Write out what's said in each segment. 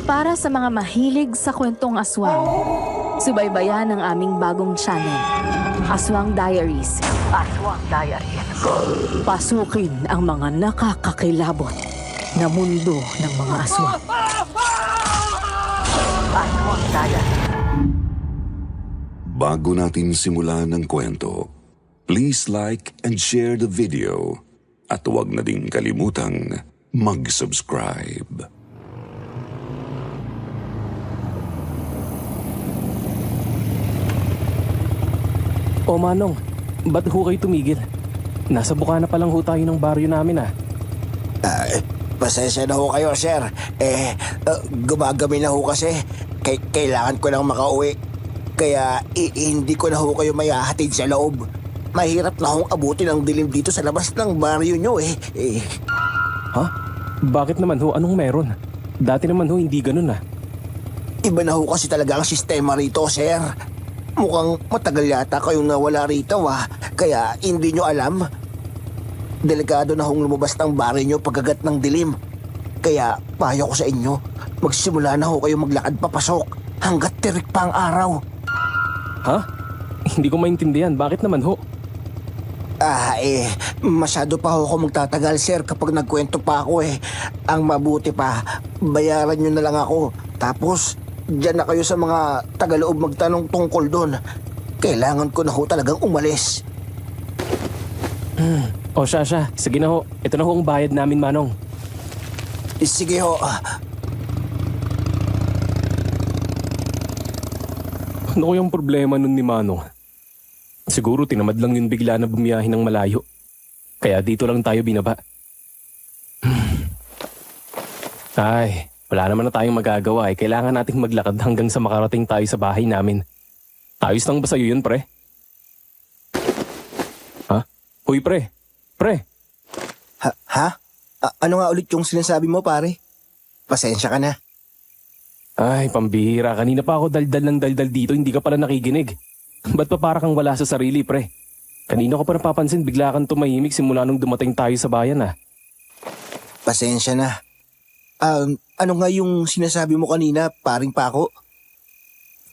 Para sa mga mahilig sa kwentong aswang, subaybayan ang aming bagong channel, Aswang Diaries. Aswang Diaries. Pasukin ang mga nakakakilabot na mundo ng mga aswang. Aswang Diaries. Bago natin simulan ng kwento, please like and share the video at huwag na ding kalimutang mag-subscribe. O Manong, ba't ho kayo tumigil? Nasa Bukana pa lang ho tayo ng baryo namin Pasensya na ho kayo, sir. Gumagabi na ho kasi. Kailangan ko lang makauwi. Kaya hindi ko na ho kayo mayahatid sa loob. Mahirap na hong abutin ang dilim dito sa labas ng baryo nyo Ha? Bakit naman ho? Anong meron? Dati naman ho hindi ganun Iba na ho kasi talaga ang sistema rito, sir. Mukhang matagal yata kayong nawala rito Kaya hindi nyo alam. Delikado na hong lumabas ng baryo nyo pagkagat ng dilim. Kaya payo ko sa inyo, magsimula na ho kayo maglakad papasok hanggat tirik pa ang araw. Ha? Hindi ko maintindihan. Bakit naman ho? Masyado pa ho ako magtatagal, sir, kapag nagkwento pa ako Ang mabuti pa, bayaran nyo na lang ako. Tapos, diyan na kayo sa mga tagaloob magtanong tungkol doon. Kailangan ko na ho talagang umalis. O siya. Sige na ho. Ito na ho ang bayad namin, Manong. Sige ho. Ano kayang problema nun ni Manong? Siguro tinamad lang yun bigla na bumiyahin ng malayo. Kaya dito lang tayo binaba. Ay, wala naman na tayong magagawa Kailangan nating maglakad hanggang sa makarating tayo sa bahay namin. Ayos lang ba sa'yo yun, pre? Ha? Uy, pre. Pre. Ha? Ano nga ulit yung sinasabi mo, pare? Pasensya ka na. Ay, pambihira. Kanina pa ako daldal ng daldal dito, hindi ka pala nakikinig. Ba't pa para kang wala sa sarili, pre? Kanina ko pa napapansin, bigla kang tumahimik simula nung dumating tayo sa bayan, Pasensya na. Ano nga yung sinasabi mo kanina, paring Pako?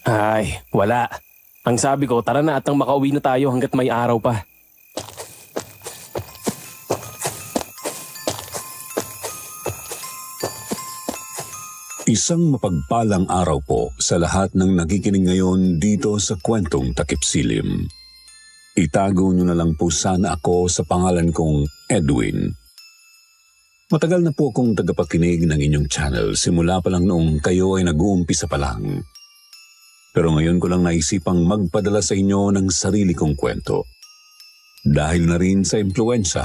Ay, wala. Ang sabi ko, tara na at nang makauwi na tayo hanggat may araw pa. Isang mapagpalang araw po sa lahat ng nakikinig ngayon dito sa Kwentong Takip Silim. Itago niyo na lang po sana ako sa pangalan kong Edwin. Matagal na po akong tagapakinig ng inyong channel simula pa lang noong kayo ay nag-uumpisa pa lang. Pero ngayon ko lang naisipang magpadala sa inyo ng sarili kong kwento. Dahil na rin sa impluwensya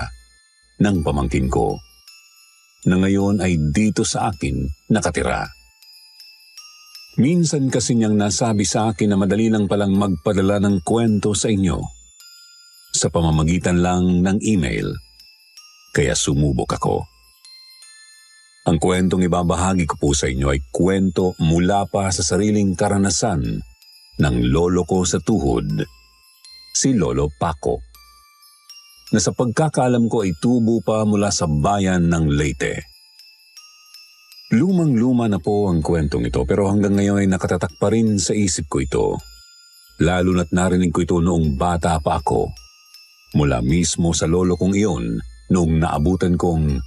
ng pamangkin ko, na ngayon ay dito sa akin nakatira. Minsan kasi niyang nasabi sa akin na madali lang palang magpadala ng kwento sa inyo sa pamamagitan lang ng email. Kaya sumubok ako. Ang kwentong ibabahagi ko po sa inyo ay kwento mula pa sa sariling karanasan ng lolo ko sa tuhod, si Lolo Paco, na sa pagkakaalam ko ay tubo pa mula sa bayan ng Leyte. Lumang-luma na po ang kwentong ito pero hanggang ngayon ay nakatatak pa rin sa isip ko ito. Lalo na't narinig ko ito noong bata pa ako. Mula mismo sa lolo kong iyon noong naabutan kong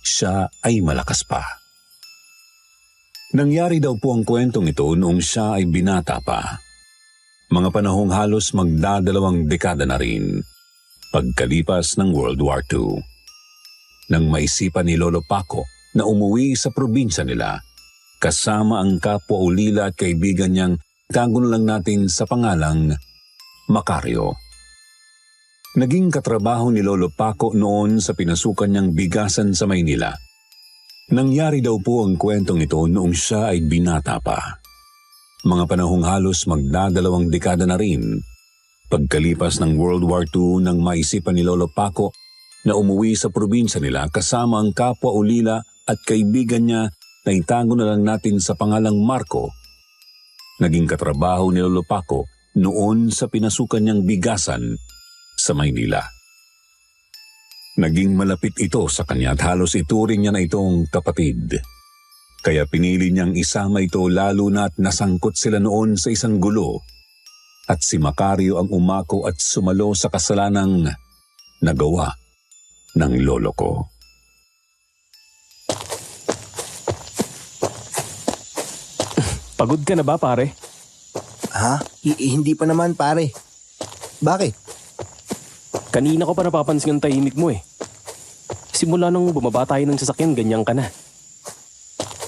siya ay malakas pa. Nangyari daw po ang kwentong ito noong siya ay binata pa. Mga panahong halos magdadalawang dekada na rin. Pagkalipas ng World War II. Nang maisipan ni Lolo Paco na umuwi sa probinsya nila, kasama ang kapwa ulila at kaibigan niyang tago na lang natin sa pangalang Macario. Naging katrabaho ni Lolo Paco noon sa pinasukan niyang bigasan sa Maynila. Nangyari daw po ang kwentong ito noong siya ay binata pa. Mga panahong halos magdadalawang dekada na rin. Pagkalipas ng World War II nang maisipan ni Lolo Paco na umuwi sa probinsya nila kasama ang kapwa ulila at kaibigan niya na itago na lang natin sa pangalang Marco. Naging katrabaho ni Lolo Paco noon sa pinasukan niyang bigasan sa Maynila. Naging malapit ito sa kanya at halos ituring niya na itong kapatid. Kaya pinili niyang isama ito lalo na't nasangkot sila noon sa isang gulo at si Macario ang umako at sumalo sa kasalanang nagawa ng lolo ko. Pagod ka na ba, pare? Ha? Hindi pa naman, pare. Bakit? Kanina ko pa napapansin ang tahimik mo eh. Simula nung bumaba tayo ng sasakyan, ganyan ka na.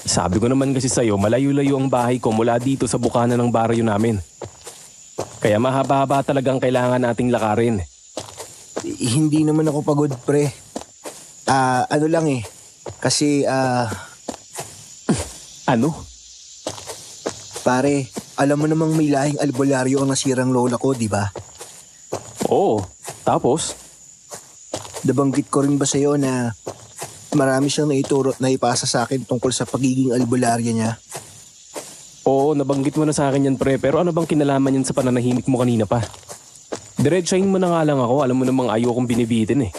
Sabi ko naman kasi sa'yo, malayo-layo ang bahay ko mula dito sa bukana ng baryo namin. Kaya mahaba-haba talagang kailangan nating lakarin. Hindi naman ako pagod, pre. Ano lang eh. Kasi, Ano? pare, alam mo namang may lahing albularyo ang nasirang lola ko, di ba? Oo, tapos? Nabanggit ko rin ba sa'yo na marami siyang naituro at naipasa sa akin tungkol sa pagiging albularya niya? Oo, nabanggit mo na sa akin yan pre, pero ano bang kinalaman yan sa pananahimik mo kanina pa? Diretsahin mo na nga lang ako, alam mo namang ayaw kong binibitin eh.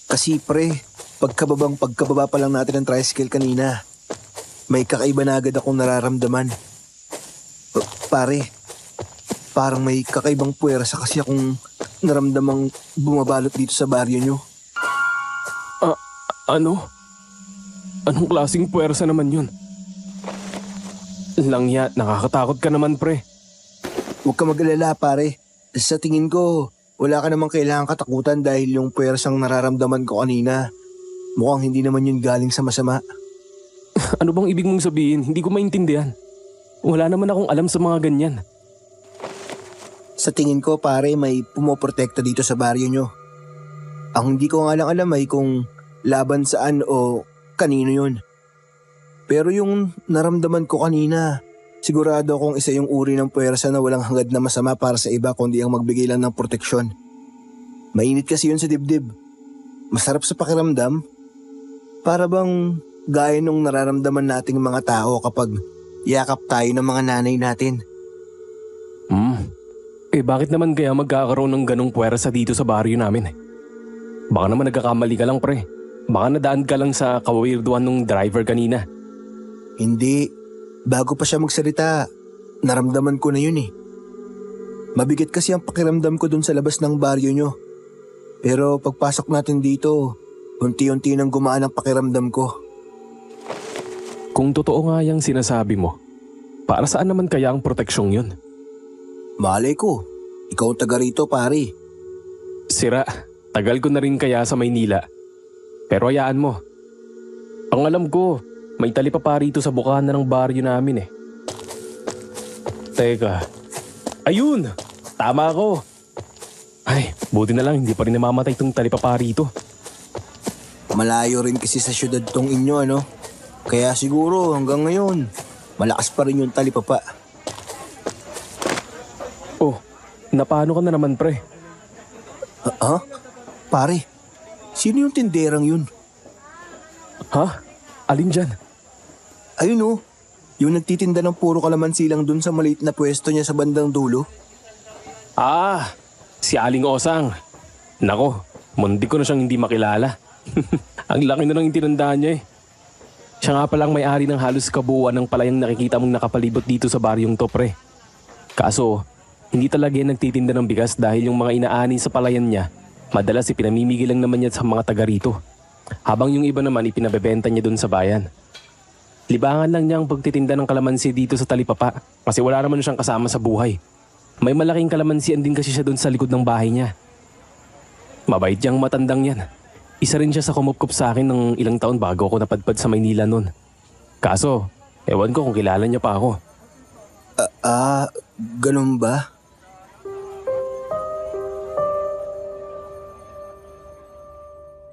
Kasi pre, pagkababa pa lang natin ng tricycle kanina, may kakaiba na agad akong nararamdaman. Pare, parang may kakaibang puwersa kasi akong naramdamang bumabalot dito sa baryo nyo. Ano? Anong klaseng puwersa naman yun? Langya, nakakatakot ka naman pre. Huwag ka mag-alala pare. Sa tingin ko, wala ka namang kailangang katakutan dahil yung puwersang nararamdaman ko kanina, mukhang hindi naman yun galing sa masama. Ano bang ibig mong sabihin? Hindi ko maintindihan. Wala naman akong alam sa mga ganyan. Sa tingin ko pare, may pumoprotekta dito sa baryo nyo. Ang hindi ko nga lang alam ay kung laban saan o kanino yun. Pero yung naramdaman ko kanina, sigurado akong isa yung uri ng puwersa na walang hangad na masama para sa iba kundi ang magbigay lang ng proteksyon. Mainit kasi yun sa dibdib. Masarap sa pakiramdam. Para bang gaya nung nararamdaman nating mga tao kapag yakap tayo ng mga nanay natin. Bakit naman kaya magkakaroon ng ganong puwersa dito sa baryo namin? Baka naman nagkakamali ka lang pre. Baka nadaan ka lang sa kawirduhan ng driver kanina. Hindi. Bago pa siya magsalita, naramdaman ko na yun eh. Mabigat kasi ang pakiramdam ko dun sa labas ng baryo nyo. Pero pagpasok natin dito, unti-unti nang gumaan ang pakiramdam ko. Kung totoo nga yung sinasabi mo, para saan naman kaya ang proteksyong yun? Malay ko, ikaw ang taga rito pare. Sira, tagal ko na rin kaya sa Maynila. Pero hayaan mo. Ang alam ko, may talipapa rito sa bukana ng baryo namin eh. Teka. Ayun! Tama ako! Ay, buti na lang hindi pa rin namamatay itong talipapa rito. Malayo rin kasi sa syudad tong inyo ano. Kaya siguro hanggang ngayon, malakas pa rin yung talipapa. Oh, napano ka na naman pre? Ha? Pare, sino yung tinderang yun? Ha? Alin dyan? Ayun oh, yung nagtitinda ng puro kalamansi lang dun sa maliit na pwesto niya sa bandang dulo. Ah, si Aling Osang. Nako, mundi ko na siyang hindi makilala. Ang laki na nang itinandaan niya eh. Siya nga palang may-ari ng halos kabuuan ng palayang nakikita mong nakapalibot dito sa baryong to pre. Kaso, hindi talaga yan nagtitinda ng bigas dahil yung mga inaani sa palayan niya, madalas ipinamimigay lang naman niya sa mga taga rito. Habang yung iba naman ipinabebenta niya dun sa bayan. Libangan lang niya ang pagtitinda ng kalamansi dito sa talipapa kasi wala naman siyang kasama sa buhay. May malaking kalamansian din kasi siya dun sa likod ng bahay niya. Mabait niyang matandang yan. Isa rin siya sa kumupkup sa akin ng ilang taon bago ako napadpad sa Maynila nun. Kaso, ewan ko kung kilala niya pa ako. Ganun ba?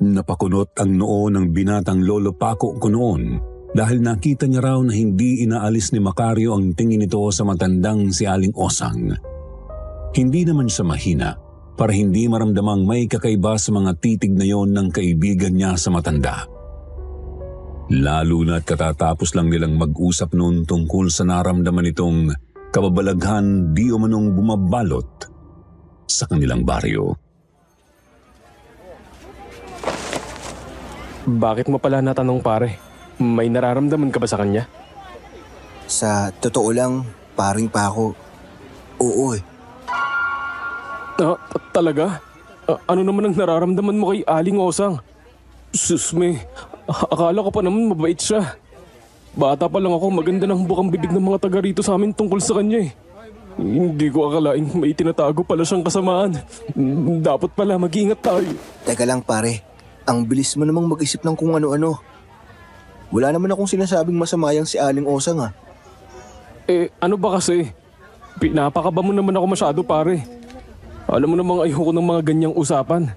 Napakunot ang noo ng binatang lolo Paco ko noon dahil nakita niya raw na hindi inaalis ni Macario ang tingin nito sa matandang si Aling Osang. Hindi naman siya mahina para hindi maramdamang may kakaiba sa mga titig na yon ng kaibigan niya sa matanda. Lalo na't katatapos lang nilang mag-usap noon tungkol sa naramdaman nitong kababalaghan di umanong bumabalot sa kanilang baryo. Bakit mo pala natanong pare? May nararamdaman ka ba sa kanya? Sa totoo lang, paring pa ako. Oo eh. Talaga? Ano naman ang nararamdaman mo kay Aling Osang? Susme, akala ko pa naman mabait siya. Bata pa lang ako, maganda ng bukang bibig ng mga taga rito sa amin tungkol sa kanya eh. Hindi ko akalaing may tinatago pala siyang kasamaan. Dapat pala mag-iingat tayo. Teka lang pare, ang bilis mo namang mag-isip ng kung ano-ano. Wala naman akong sinasabing masama yang si Aling Osang ah. Ano ba kasi? Pinapakaba mo naman ako masyado pare. Alam mo namang ayoko ng mga ganyang usapan.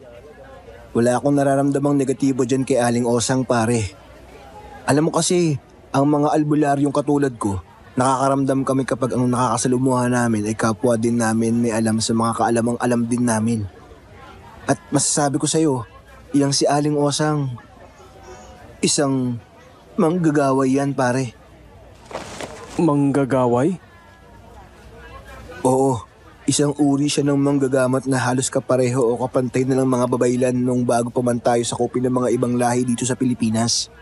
Wala akong nararamdamang negatibo dyan kay Aling Osang pare. Alam mo kasi, ang mga albularyong katulad ko, nakakaramdam kami kapag ang nakakasalumuha namin ay kapwa din namin may alam sa mga kaalamang alam din namin. At masasabi ko sa'yo, iyang si Aling Osang, isang manggagaway yan pare. Manggagaway? Oo, isang uri siya ng manggagamat na halos kapareho o kapantay na ng mga babaylan nung bago pa man tayo sakupin ng mga ibang lahi dito sa Pilipinas.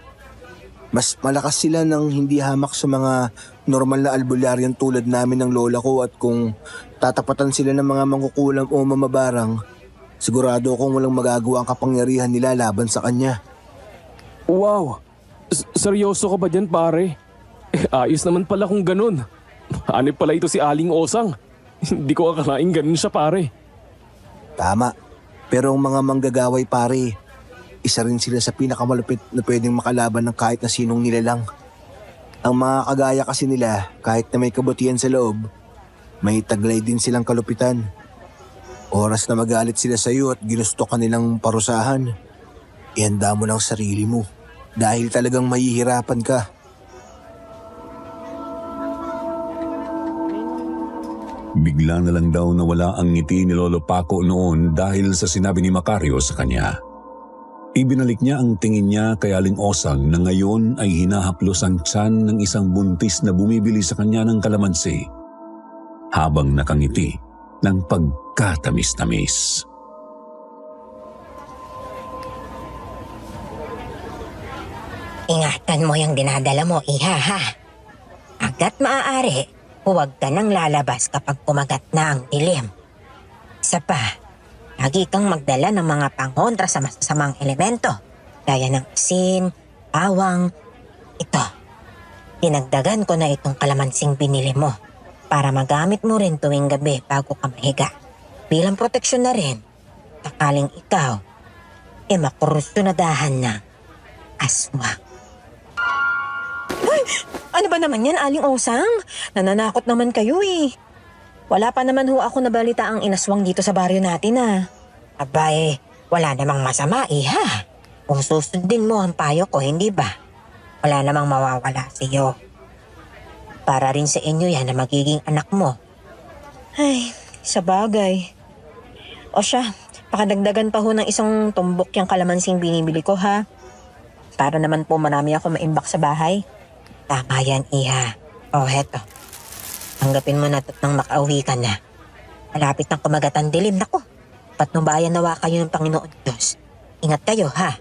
Mas malakas sila nang hindi hamak sa mga normal na albularyan tulad namin ng lola ko at kung tatapatan sila ng mga mangkukulam o mamabarang, sigurado akong walang magagawa ang kapangyarihan nila laban sa kanya. Wow! Seryoso ka ba dyan pare? Ayos naman pala kung ganun. Hanip pala ito si Aling Osang. Hindi ko akalaing ganun siya pare. Tama, pero ang mga manggagaway pare, isa rin sila sa pinakamalupit na pwedeng makalaban ng kahit na sinong nilalang. Ang mga kagaya kasi nila, kahit na may kabutihan sa loob, may taglay din silang kalupitan. Oras na magalit sila sa iyo at ginusto ka nilang parusahan, ihanda mo lang sarili mo dahil talagang mahihirapan ka. Bigla na lang daw nawala ang ngiti ni Lolo Paco noon dahil sa sinabi ni Macario sa kanya. Ibinalik niya ang tingin niya kay Aling Osang na ngayon ay hinahaplos ang tiyan ng isang buntis na bumibili sa kanya ng kalamansi habang nakangiti ng pagkatamis-tamis. Ingatan mo yung dinadala mo, iha ha. Agad maaari, huwag ka nang lalabas kapag kumagat na ang dilim. Isa pa, lagi kang magdala ng mga pangontra sa masasamang elemento, gaya ng asin, bawang. Ito, dinagdagan ko na itong kalamansing binili mo para magamit mo rin tuwing gabi bago ka mahiga. Bilang proteksyon na rin, sakaling ikaw, makursyonadahan ng aswang. Ano ba naman yan, Aling Osang? Nananakot naman kayo eh. Wala pa naman ho ako nabalita ang inaswang dito sa baryo natin ah. Abay, wala namang masama ha. Kung susundin mo ang payo ko, hindi ba? Wala namang mawawala sa iyo. Para rin sa inyo yan na magiging anak mo. Ay, sa bagay. O siya, pakadagdagan pa ho ng isang tumbok yung kalamansing binibili ko ha. Para naman po marami ako maimbak sa bahay. Tama yan, iha. O, heto. Tanggapin mo na nang makauwi ka na. Malapit ng kumagat ang dilim. Naku, patnubayan nawa kayo ng Panginoon Diyos. Ingat kayo, ha?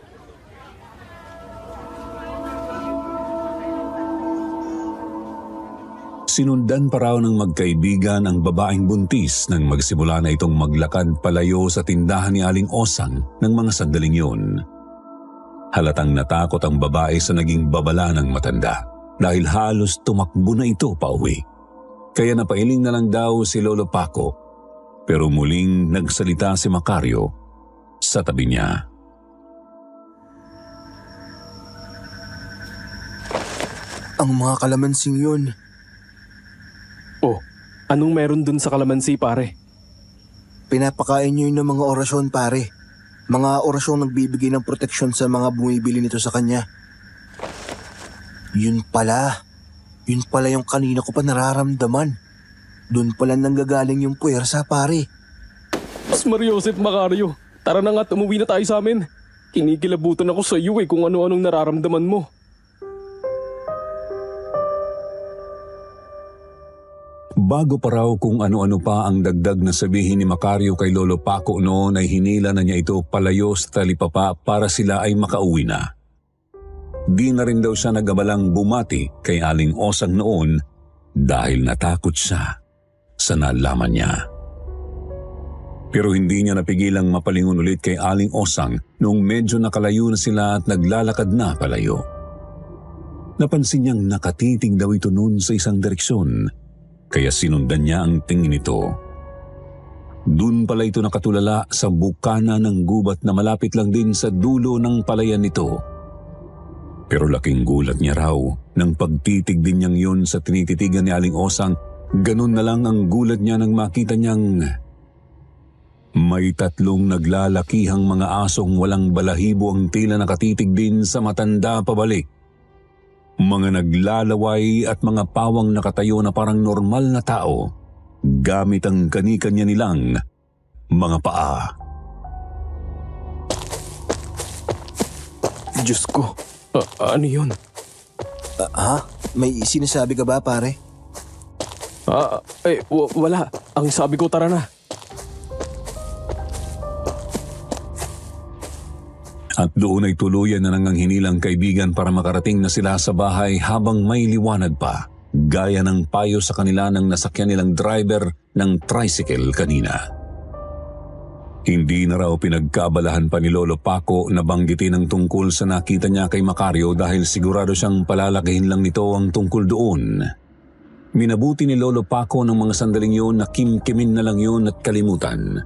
Sinundan pa raw ng magkaibigan ang babaeng buntis nang magsimula na itong maglakad palayo sa tindahan ni Aling Osang ng mga sandaling yun. Halatang natakot ang babae sa naging babala ng matanda dahil halos tumakbo na ito pauwi. Kaya napailing na lang daw si Lolo Paco, pero muling nagsalita si Macario sa tabi niya. Ang mga kalamansing yun, Oh, anong meron dun sa kalamansi pare? pinapakain niyo yun ng mga orasyon pare. Mga orasyong nagbibigay ng proteksyon sa mga bumibili nito sa kanya. Yun pala yung kanina ko pa nararamdaman. Doon pala nanggagaling yung puwersa pare. Mas Mariosep Macario, tara na nga, umuwi na tayo sa amin. Kinikilabutan ako sa iyo kung ano-anong nararamdaman mo. Bago pa raw kung ano-ano pa ang dagdag na sabihin ni Macario kay Lolo Paco noon ay hinila na niya ito palayo sa talipapa para sila ay makauwi na. di na rin daw siya nagabalang bumati kay Aling Osang noon dahil natakot siya sa nalaman niya. Pero hindi niya napigilang mapalingon ulit kay Aling Osang noong medyo nakalayo na sila at naglalakad na palayo. Napansin niyang nakatitig daw ito noon sa isang direksyon, kaya sinundan niya ang tingin nito. Doon pala ito nakatulala sa bukana ng gubat na malapit lang din sa dulo ng palayan nito. Pero laking gulat niya raw nang pagtitig din niyang yun sa tinititigan ni Aling Osang, ganun na lang ang gulat niya nang makita niyang may 3 naglalakihang mga asong walang balahibo ang tila nakatitig din sa matanda pabalik. Mga naglalaway at mga pawang nakatayo na parang normal na tao gamit ang kani-kanya nilang mga paa. Diyos ko, ano yun? May sinasabi ka ba, pare? Wala. Ang sabi ko, tara na. At doon ay tuluyan na nang hinilang kaibigan para makarating na sila sa bahay habang may liwanag pa, gaya ng payo sa kanila ng nasakyan nilang driver ng tricycle kanina. Hindi na raw pinagkaabalahan pa ni Lolo Paco na banggitin ang tungkol sa nakita niya kay Macario dahil sigurado siyang palalakihin lang nito ang tungkol doon. Minabuti ni Lolo Paco ng mga sandaling yun na kimkimin na lang yun at kalimutan.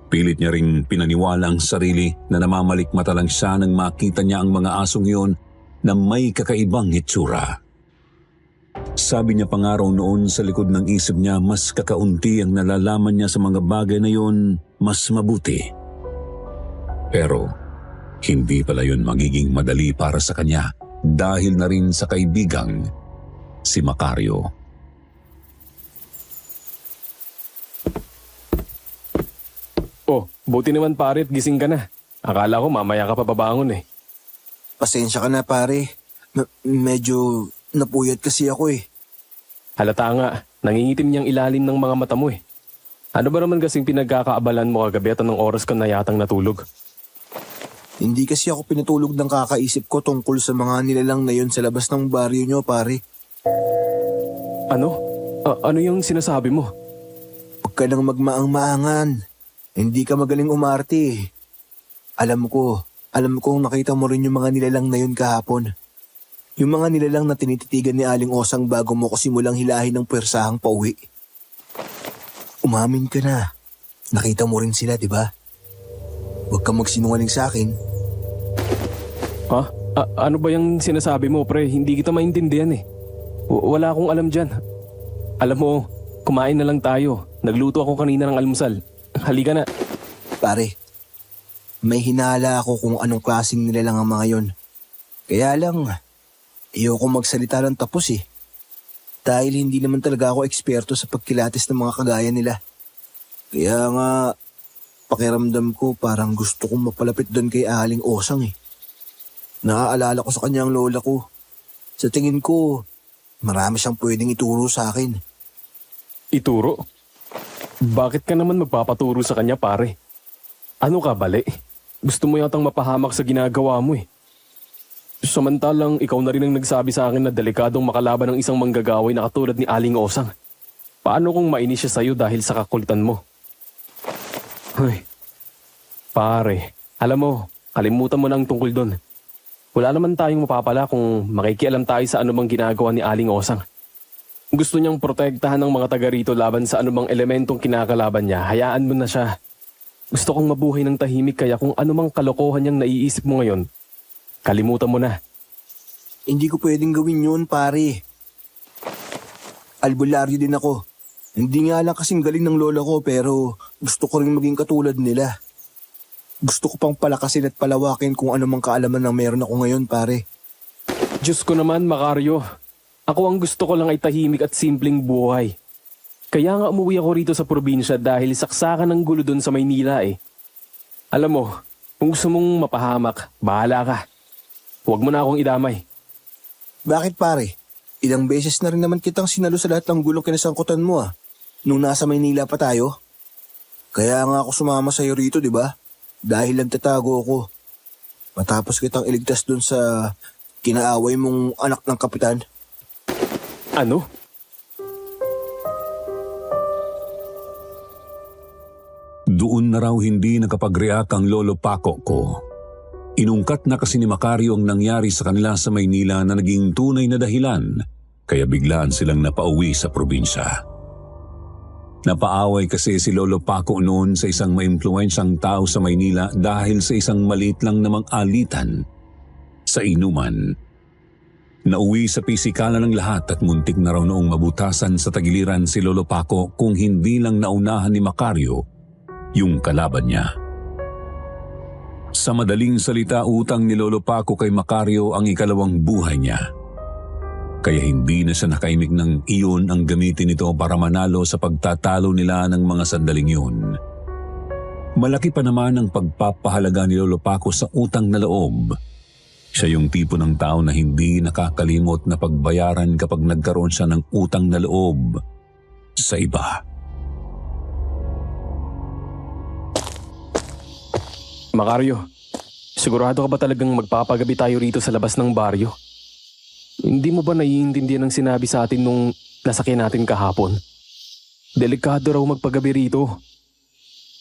Pilit niya ring pinaniwala ang sarili na namamalikmata lang siya nang makita niya ang mga asong yun na may kakaibang hitsura. Sabi niya pangaraw noon sa likod ng isip niya mas kakaunti ang nalalaman niya sa mga bagay na yun, mas mabuti. Pero hindi pala yun magiging madali para sa kanya dahil na rin sa kaibigang si Macario. Oh, buti naman pare at gising ka na. Akala ko mamaya ka pa babangon eh. Pasensya ka na, pare. Medyo napuyat kasi ako eh. Halata nga, nangingitim niyang ilalim ng mga mata mo eh. Ano ba naman kasing pinagkakaabalan mo kagabi at anong oras ka na yatang natulog? Hindi kasi ako pinatulog ng kakaisip ko tungkol sa mga nilalang na yun sa labas ng baryo nyo, pare. Ano? Ano yung sinasabi mo? Huwag ka nang magmaang-maangan. Hindi ka magaling umarte eh. Alam ko nakita mo rin yung mga nilalang na yun kahapon. Yung mga nilalang na tinititigan ni Aling Osang bago mo ko simulang hilahin ng pwersahang pauwi. Umamin ka na. Nakita mo rin sila, di ba? Huwag kang magsinungaling sa akin. Ha? Ano ba yung sinasabi mo, pre? Hindi kita maintindihan eh. Wala akong alam dyan. Alam mo, kumain na lang tayo. Nagluto ako kanina ng almusal. Halika na. Pare, may hinala ako kung anong klaseng nilalang ang mga yon. Kaya lang, ayoko magsalita ng tapos eh. Dahil hindi naman talaga ako eksperto sa pagkilatis ng mga kagaya nila. Kaya nga, pakiramdam ko parang gusto kong mapalapit doon kay Aling Osang eh. Naaalala ko sa kanya ang lola ko. Sa tingin ko, marami siyang pwedeng ituro sa akin. Ituro? Bakit ka naman magpapaturo sa kanya, pare? Ano ka, bali? Gusto mo yatang mapahamak sa ginagawa mo eh. Samantalang ikaw na rin ang nagsabi sa akin na delikadong makalaban ng isang manggagaway na katulad ni Aling Osang. Paano kung mainis siya sa'yo dahil sa kakulitan mo? Ay, pare, alam mo, kalimutan mo na ang tungkol doon. Wala naman tayong mapapala kung makikialam tayo sa anumang ginagawa ni Aling Osang. Gusto niyang protektahan ng mga taga rito laban sa anumang elementong kinakalaban niya. Hayaan mo na siya. Gusto kong mabuhay ng tahimik kaya kung anumang kalokohan niyang naiisip mo ngayon, kalimutan mo na. Hindi ko pwedeng gawin yun, pare. Albularyo din ako. Hindi nga lang kasing galing ng lola ko pero gusto ko rin maging katulad nila. Gusto ko pang palakasin at palawakin kung anumang kaalaman na meron ako ngayon, pare. Diyos ko naman, Macario. Ako ang gusto ko lang ay tahimik at simpleng buhay. Kaya nga umuwi ako rito sa probinsya dahil saksakan ng gulo doon sa Maynila eh. Alam mo, kung gusto mong mapahamak, bahala ka. Huwag mo na akong idamay. Bakit, pare? Ilang beses na rin naman kitang sinalo sa lahat ng gulong kinasangkutan mo nung nasa Maynila pa tayo. Kaya nga ako sumama sa'yo rito, di ba? Dahil nagtatago ako. Matapos kitang iligtas dun sa kinaaway mong anak ng kapitan? Ano? Doon na raw hindi nakapag-react ang lolo Paco ko. Inungkat na kasi ni Macario ang nangyari sa kanila sa Maynila na naging tunay na dahilan, kaya biglaan silang napauwi sa probinsya. Napaaway kasi si Lolo Paco noon sa isang maimpluwensyang tao sa Maynila dahil sa isang maliit lang namang alitan sa inuman. Nauwi sa pisikalan ng lahat at muntik na raw noong mabutasan sa tagiliran si Lolo Paco kung hindi lang naunahan ni Macario yung kalaban niya. Sa madaling salita, utang ni Lolo Paco kay Macario ang ikalawang buhay niya. Kaya hindi na siya nakaimik ng iyon ang gamitin nito para manalo sa pagtatalo nila ng mga sandaling yun. Malaki pa naman ang pagpapahalaga ni Lolo Paco sa utang na loob. Siya yung tipo ng tao na hindi nakakalimot na pagbayaran kapag nagkaroon siya ng utang na loob sa iba. Macario, sigurado ka ba talagang magpapagabi tayo rito sa labas ng baryo? Hindi mo ba naiintindihan ang sinabi sa atin nung nasakyan natin kahapon? Delikado raw magpagabi rito.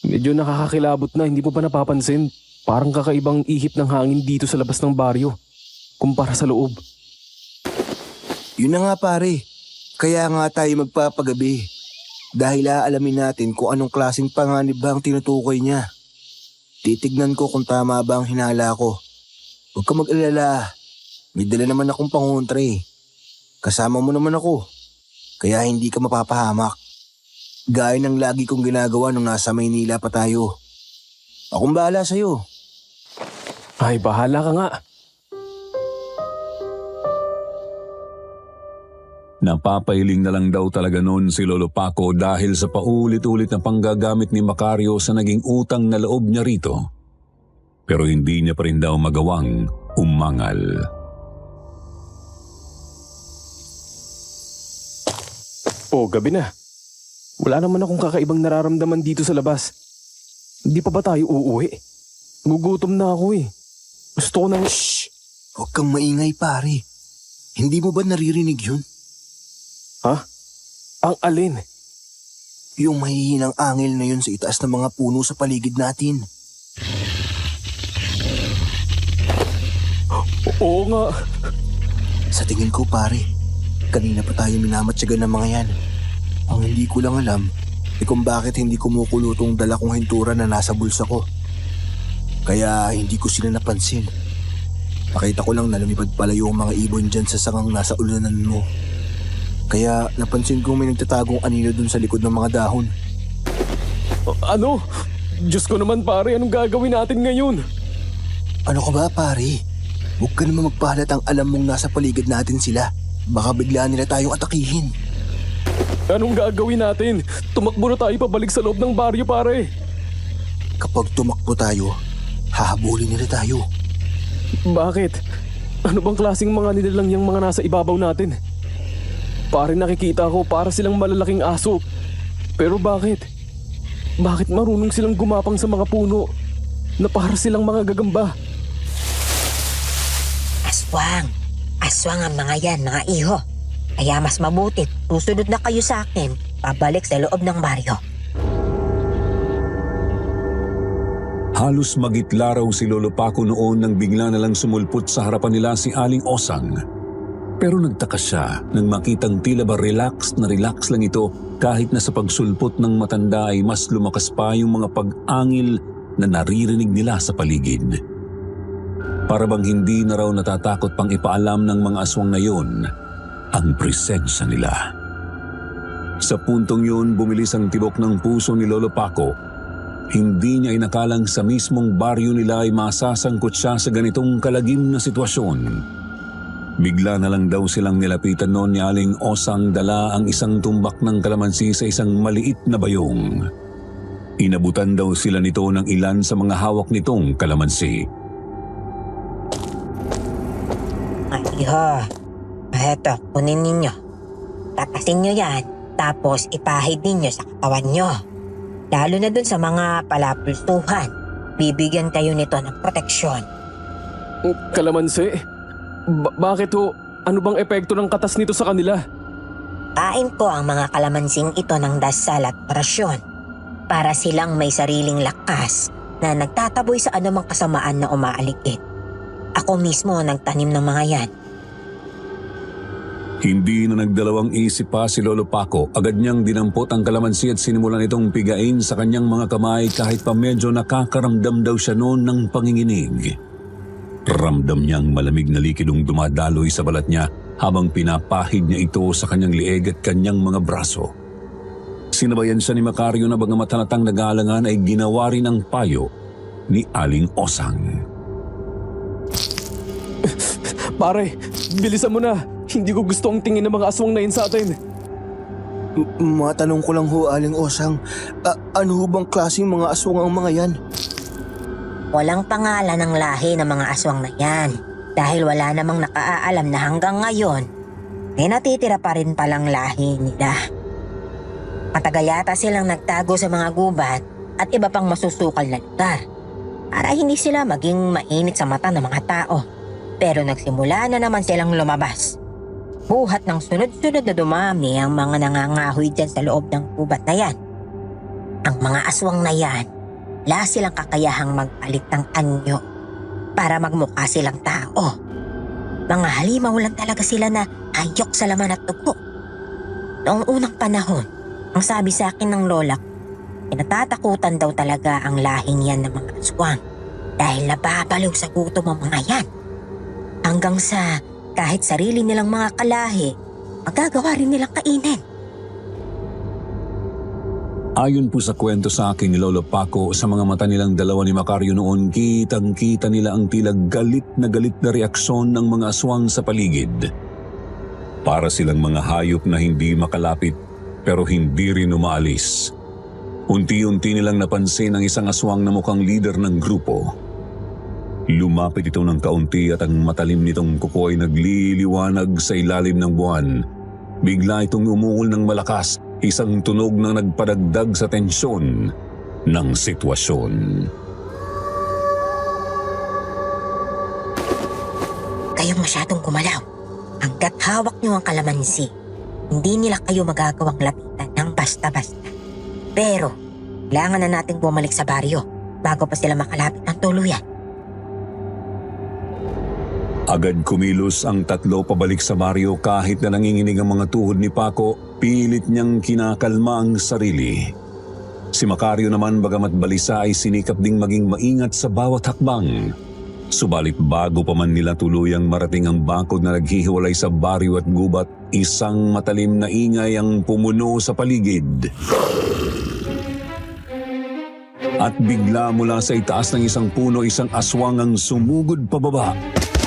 Medyo nakakakilabot na, hindi mo ba napapansin? Parang kakaibang ihip ng hangin dito sa labas ng baryo kumpara sa loob. Yun na nga pare, kaya nga tayo magpapagabi. Dahil aalamin natin kung anong klaseng panganib ba ang tinutukoy niya. Titignan ko kung tama ba ang hinala ko. Huwag ka mag-alala. May dala naman akong pangontra eh. Kasama mo naman ako. Kaya hindi ka mapapahamak. Gaya ng lagi kong ginagawa nung nasa Maynila pa tayo. Akong bahala sa'yo. Ay, bahala ka nga. Napapailing na lang daw talaga noon si Lolo Paco dahil sa paulit-ulit na panggagamit ni Macario sa naging utang na loob niya rito. Pero hindi niya pa rin daw magawang umangal. Gabi na. Wala naman akong kakaibang nararamdaman dito sa labas. Hindi pa ba tayo uuwi? Gugutom na ako eh. Gusto ko ng... Shh! Huwag kang maingay pare. Hindi mo ba naririnig yun? Ha? Ang alin? Yung mahihinang angel na yun sa itaas ng mga puno sa paligid natin. Oo nga. Sa tingin ko pare, kanina pa tayo minamatyagan ng mga yan. Ang hindi ko lang alam kung bakit hindi kumukulo tong dala kong hintura na nasa bulsa ko. Kaya hindi ko sila napansin. Nakita ko lang na lumipad pala yung mga ibon dyan sa sangang nasa ulanan mo. Kaya napansin kong may nagtatagong anino dun sa likod ng mga dahon. Ano? Diyos ko naman pare, anong gagawin natin ngayon? Ano ka ba pare? Huwag ka naman magpahalatang alam mong nasa paligid natin sila. Baka bigla nila tayong atakihin. Anong gagawin natin? Tumakbo na tayo pabalik sa loob ng baryo pare. Kapag tumakbo tayo, hahabulin nila tayo. Bakit? Ano bang klaseng mga nilalang yung mga nasa ibabaw natin? Pare nakikita ko para silang malalaking aso. Pero bakit? Bakit marunong silang gumapang sa mga puno na para silang mga gagamba? Aswang. Aswang ang mga yan, mga iho. Kaya mas mabuti, susunod na kayo sa akin, pabalik sa loob ng baryo. Halos magitla raw si Lolo Paco noon nang bigla na lang sumulpot sa harapan nila si Aling Osang. Pero nagtaka siya nang makitang tila ba relax lang ito kahit na sa pagsulpot ng matanda ay mas lumakas pa yung mga pag-angil na naririnig nila sa paligid. Para bang hindi na raw natatakot pang ipaalam ng mga aswang na yun ang presensya nila. Sa puntong yun, bumilis ang tibok ng puso ni Lolo Paco. Hindi niya inakalang sa mismong baryo nila ay masasangkot siya sa ganitong kalagim na sitwasyon. Bigla na lang daw silang nilapitan noon ni Aling Osang dala ang isang tumbak ng kalamansi sa isang maliit na bayong. Inabutan daw sila nito ng ilan sa mga hawak nitong kalamansi. Ay, iho. Eto, kunin ninyo. Tatasin nyo yan, tapos ipahid ninyo sa katawan nyo. Lalo na dun sa mga palapultuhan. Bibigyan kayo nito ng proteksyon. Kalamansi? Bakit ho? Ano bang epekto ng katas nito sa kanila? Kain ko ang mga kalamansing ito ng dasal at orasyon para silang may sariling lakas na nagtataboy sa anumang kasamaan na umaaligid. Ako mismo ang nagtanim ng mga yan. Hindi na nagdalawang isip pa si Lolo Paco. Agad niyang dinampot ang kalamansi at sinimulan itong pigain sa kanyang mga kamay kahit pa medyo nakakaramdam daw siya noon ng panginginig. Ramdam niyang malamig na likidong dumadaloy sa balat niya habang pinapahid niya ito sa kanyang lieg at kanyang mga braso. Sinabayan siya ni Macario na bagamat halatang nag-aalangan ay ginawa rin ang payo ni Aling Osang. Pare, bilisan mo na. Hindi ko gusto ang tingin ng mga aswang na yun sa atin. Matanong ko lang ho, Aling Osang. Ano ho bang klaseng mga aswang ang mga yan? Walang pangalan ng lahi ng mga aswang na yan dahil wala namang nakaaalam na hanggang ngayon may natitira pa rin palang lahi nila. Matagal yata silang nagtago sa mga gubat at iba pang masusukal na lugar para hindi sila maging mainit sa mata ng mga tao. Pero nagsimula na naman silang lumabas. Buhat ng sunod-sunod na dumami ang mga nangangahoy dyan sa loob ng gubat na yan. Ang mga aswang na yan, wala silang kakayahang magpalit ng anyo para magmukha silang tao. Mga halimaw lang talaga sila na hayok sa laman at dugo. Noong unang panahon, ang sabi sa akin ng lola, pinatatakutan daw talaga ang lahing yan ng mga aswang dahil nababaliw sa gutom ang mga yan. Hanggang sa kahit sarili nilang mga kalahi, magagawa rin nilang kainin. Ayon po sa kwento sa akin ni Lolo Paco, sa mga mata nilang dalawa ni Macario noon, kitang-kita nila ang tila galit na reaksyon ng mga aswang sa paligid. Para silang mga hayop na hindi makalapit pero hindi rin umaalis. Unti-unti nilang napansin ang isang aswang na mukhang leader ng grupo. Lumapit ito ng kaunti at ang matalim nitong kuko ay nagliliwanag sa ilalim ng buwan. Bigla itong umuul ng malakas, isang tunog na nagpadagdag sa tensyon ng sitwasyon. Kayong masyadong gumalaw. Hanggat hawak niyo ang kalamansi, hindi nila kayo magagawang lapitan ng basta-basta. Pero, kailangan na nating bumalik sa baryo bago pa sila makalapit ng tuluyan. Agad kumilos ang tatlo pabalik sa baryo kahit na nanginginig ang mga tuhod ni Paco, pilit niyang kinakalma ang sarili. Si Macario naman bagamat balisa ay sinikap ding maging maingat sa bawat hakbang. Subalit bago pa man nila tuluyang marating ang bakod na naghihiwalay sa baryo at gubat, isang matalim na ingay ang pumuno sa paligid. At bigla mula sa itaas ng isang puno, isang aswang ang sumugod pababa.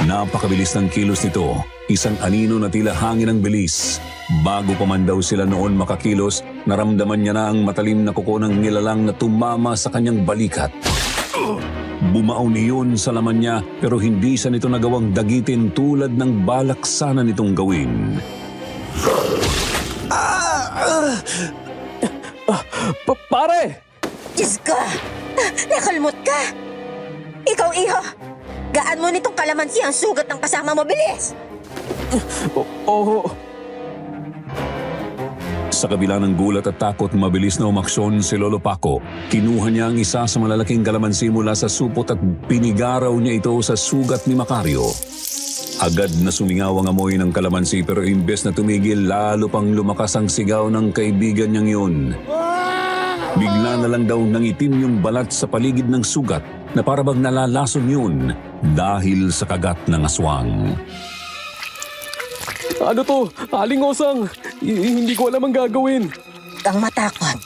Napakabilis ng kilos nito, isang anino na tila hangin ang bilis. Bago pa man daw sila noon makakilos, naramdaman niya na ang matalim na kuko ng nilalang na tumama sa kanyang balikat. Bumaon iyon sa laman niya pero hindi siya nito nagawang dagitin tulad ng balak sana nitong gawin. Pare! Diyos ko! Nakalmot ka! Ikaw, iho! Gaan mo nitong kalamansi ang sugat ng kasama mo, bilis! Oo. Sa kabila ng gulat at takot, mabilis na umaksyon si Lolo Paco. Kinuha niya ang isa sa malalaking kalamansi mula sa supot at pinigaraw niya ito sa sugat ni Macario. Agad na sumingaw ang amoy ng kalamansi pero imbes na tumigil, lalo pang lumakas ang sigaw ng kaibigan niyang yun. Bigla na lang daw nangitim yung balat sa paligid ng sugat na parabang nalalason yun dahil sa kagat ng aswang. Ano to? Aling Osang! Hindi ko alam ang gagawin. Kang matakot.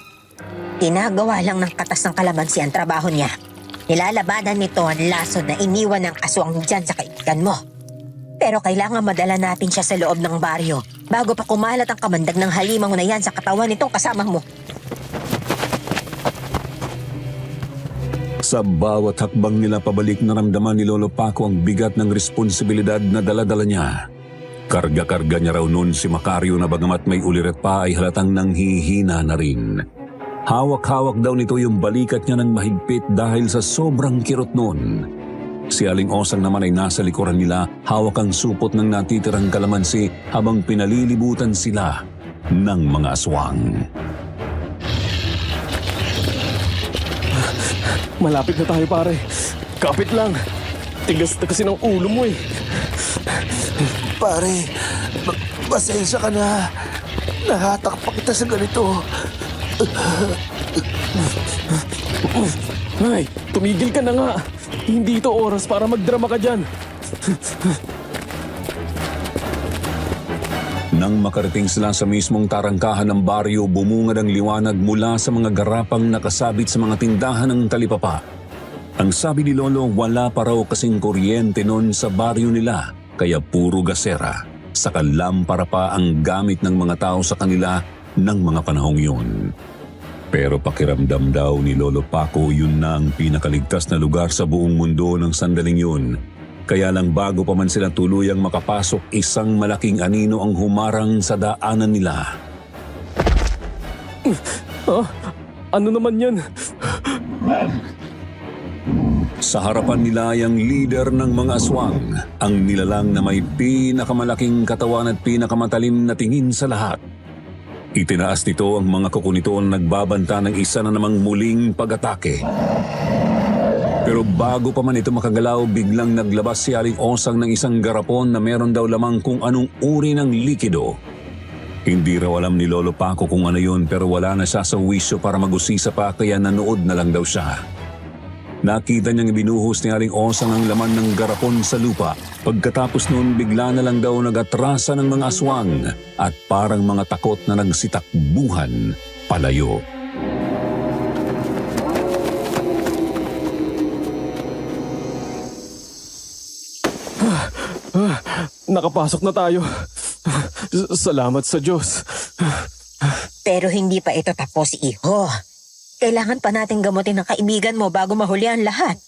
Ginagawa lang ng katas ng kalamansi ang trabaho niya. Nilalabanan nito ang lason na iniwan ng aswang dyan sa kaibigan mo. Pero kailangan madala natin siya sa loob ng baryo bago pa kumalat ang kamandag ng halimaw na yan sa katawan nitong kasama mo. Sa bawat hakbang nila pabalik, naramdaman ni Lolo Paco ang bigat ng responsibilidad na dala-dala niya. Karga-karga niya raw noon si Macario na bagamat may ulirat pa ay halatang nanghihina na rin. Hawak-hawak daw nito yung balikat niya ng mahigpit dahil sa sobrang kirot noon. Si Aling Osang naman ay nasa likuran nila, hawak ang supot ng natitirang kalamansi habang pinalilibutan sila ng mga aswang. Malapit na tayo pare. Kapit lang. Tigas na kasi ng ulo mo eh. Pare, pasensya ka na. Nahatak pa kita sa ganito. Ay, tumigil ka na nga. Hindi ito oras para magdrama ka dyan. Nang makarating sila sa mismong tarangkahan ng baryo, bumungad ang liwanag mula sa mga garapang nakasabit sa mga tindahan ng talipapa. Ang sabi ni Lolo, wala pa raw kasing kuryente noon sa baryo nila, kaya puro gasera. Saka lampara pa ang gamit ng mga tao sa kanila ng mga panahong yun. Pero pakiramdam daw ni Lolo Paco, yun na ang pinakaligtas na lugar sa buong mundo ng sandaling yun. Kaya lang bago pa man sila tuluyang makapasok, isang malaking anino ang humarang sa daanan nila. Ano naman yan? Sa harapan nila ay ang leader ng mga aswang, ang nilalang na may pinakamalaking katawan at pinakamatalim na tingin sa lahat. Itinaas nito ang mga kuko nito na nagbabanta ng isa na namang muling pag-atake. Pero bago pa man ito makagalaw, biglang naglabas si Aling Osang ng isang garapon na meron daw lamang kung anong uri ng likido. Hindi raw alam ni Lolo Paco kung ano yun, pero wala na siya sa wisyo para mag-usisa pa, kaya nanood na lang daw siya. Nakita niyang ibinuhos ni Aling Osang ang laman ng garapon sa lupa. Pagkatapos noon, bigla na lang daw nag-atrasa ng mga aswang at parang mga takot na nagsitakbuhan palayo. Nakapasok na tayo. Salamat sa Diyos. Pero hindi pa ito tapos, iho. Kailangan pa natin gamutin ang kaibigan mo bago mahuli ang lahat.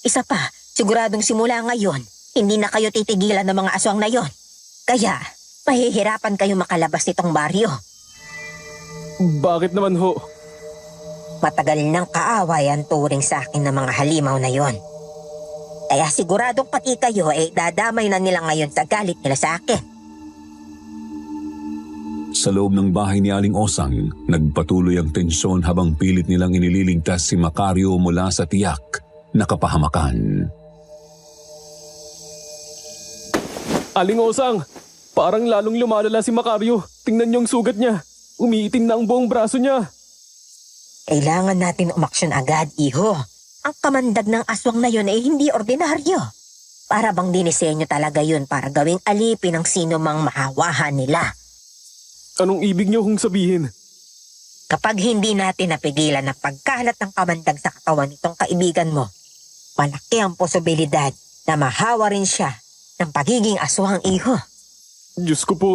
Isa pa, siguradong simula ngayon, hindi na kayo titigilan ng mga aswang na yon. Kaya, mahihirapan kayo makalabas nitong baryo. Bakit naman ho? Matagal ng kaaway ang turing sa akin ng mga halimaw na yon. Kaya siguradong pati kayo ay dadamay na nila ngayon sa galit nila sa akin. Sa loob ng bahay ni Aling Osang, nagpatuloy ang tensyon habang pilit nilang iniligtas si Macario mula sa tiyak na kapahamakan. Aling Osang, parang lalong lumalala si Macario. Tingnan niyo ang sugat niya. Umiitim na ang buong braso niya. Kailangan natin umaksyon agad, iho. Ang kamandag ng aswang na yun ay hindi ordinaryo. Para bang dinisenyo talaga yun para gawing alipin ng sino mang mahawahan nila. Anong ibig niyo kung sabihin? Kapag hindi natin napigilan ang pagkalat ng kamandag sa katawan nitong kaibigan mo, malaki ang posibilidad na mahawa rin siya ng pagiging aswang, iho. Diyos ko po.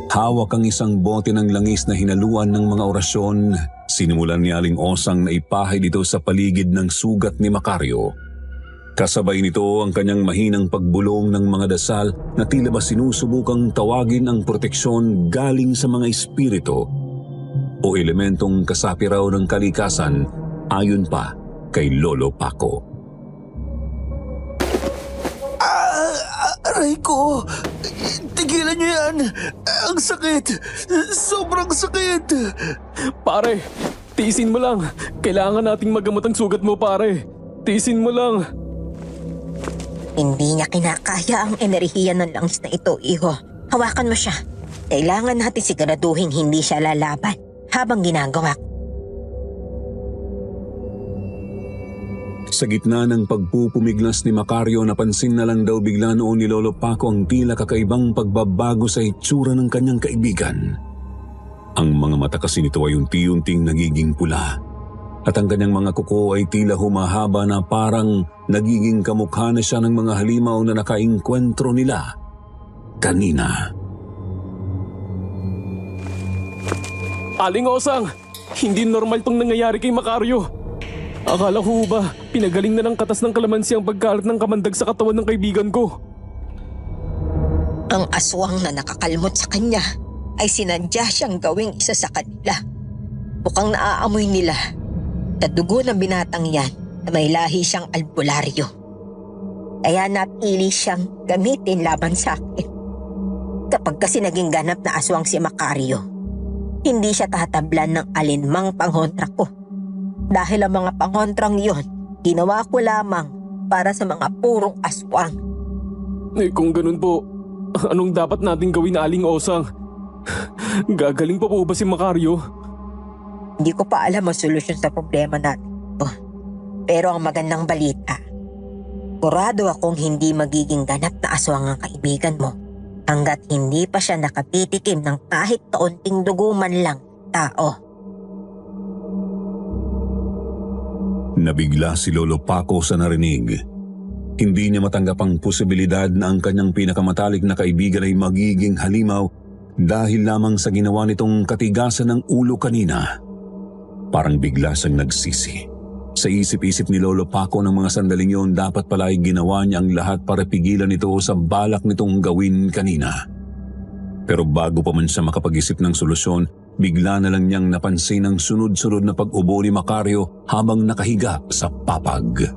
Hawak ang isang bote ng langis na hinaluan ng mga orasyon. Sinimulan ni Aling Osang na ipahid ito sa paligid ng sugat ni Macario. Kasabay nito ang kanyang mahinang pagbulong ng mga dasal na tila ba sinusubukang tawagin ang proteksyon galing sa mga espiritu o elementong kasapi raw ng kalikasan ayon pa kay Lolo Paco. Aray ko! Tigilan niyo yan! Ang sakit! Sobrang sakit! Pare, tiisin mo lang. Kailangan nating magamot ang sugat mo, pare. Tiisin mo lang. Hindi niya kinakaya ang enerhiya ng langis na ito, iho. Hawakan mo siya. Kailangan natin siguraduhin hindi siya lalaban habang ginagawa. Sa gitna ng pagpupumiglas ni Macario, napansin na lang daw bigla noon ni Lolo Paco ang tila kakaibang pagbabago sa itsura ng kanyang kaibigan. Ang mga mata kasi nito ay unti-unting nagiging pula. At ang kanyang mga kuko ay tila humahaba na parang nagiging kamukha na siya ng mga halimaw na nakainkwentro nila kanina. Aling Osang, hindi normal tong nangyayari kay Macario. Akala ko ba, pinagaling na ng katas ng kalamansi ang pagkalat ng kamandag sa katawan ng kaibigan ko. Ang aswang na nakakalmot sa kanya ay sinadya siyang gawing isa sa kanila. Mukhang naaamoy nila Sa dugo ng binatang yan na may lahi siyang albularyo. Kaya napili siyang gamitin laban sa akin. Kapag kasi naging ganap na aswang si Macario, hindi siya tatablan ng alinmang pangontra ko. Dahil ang mga pangontrang yon, ginawa ko lamang para sa mga purong aswang. Eh kung ganun po, anong dapat nating gawin, Aling Osang? Gagaling pa po ba si Macario? Hindi ko pa alam ang solusyon sa problema natin. Pero ang magandang balita, sigurado akong hindi magiging ganap na aswang ang kaibigan mo hanggat hindi pa siya nakatitikim ng kahit kaunting dugo man lang tao. Nabigla si Lolo Paco sa narinig. Hindi niya matanggap ang posibilidad na ang kanyang pinakamatalik na kaibigan ay magiging halimaw dahil lamang sa ginawa nitong katigasan ng ulo kanina. Parang bigla siyang nagsisi. Sa isip-isip ni Lolo Paco ng mga sandaling yun, dapat pala ay ginawa niya ang lahat para pigilan ito sa balak nitong gawin kanina. Pero bago pa man siya makapag-isip ng solusyon, bigla na lang niyang napansin ang sunod-sunod na pag-ubo ni Macario habang nakahiga sa papag.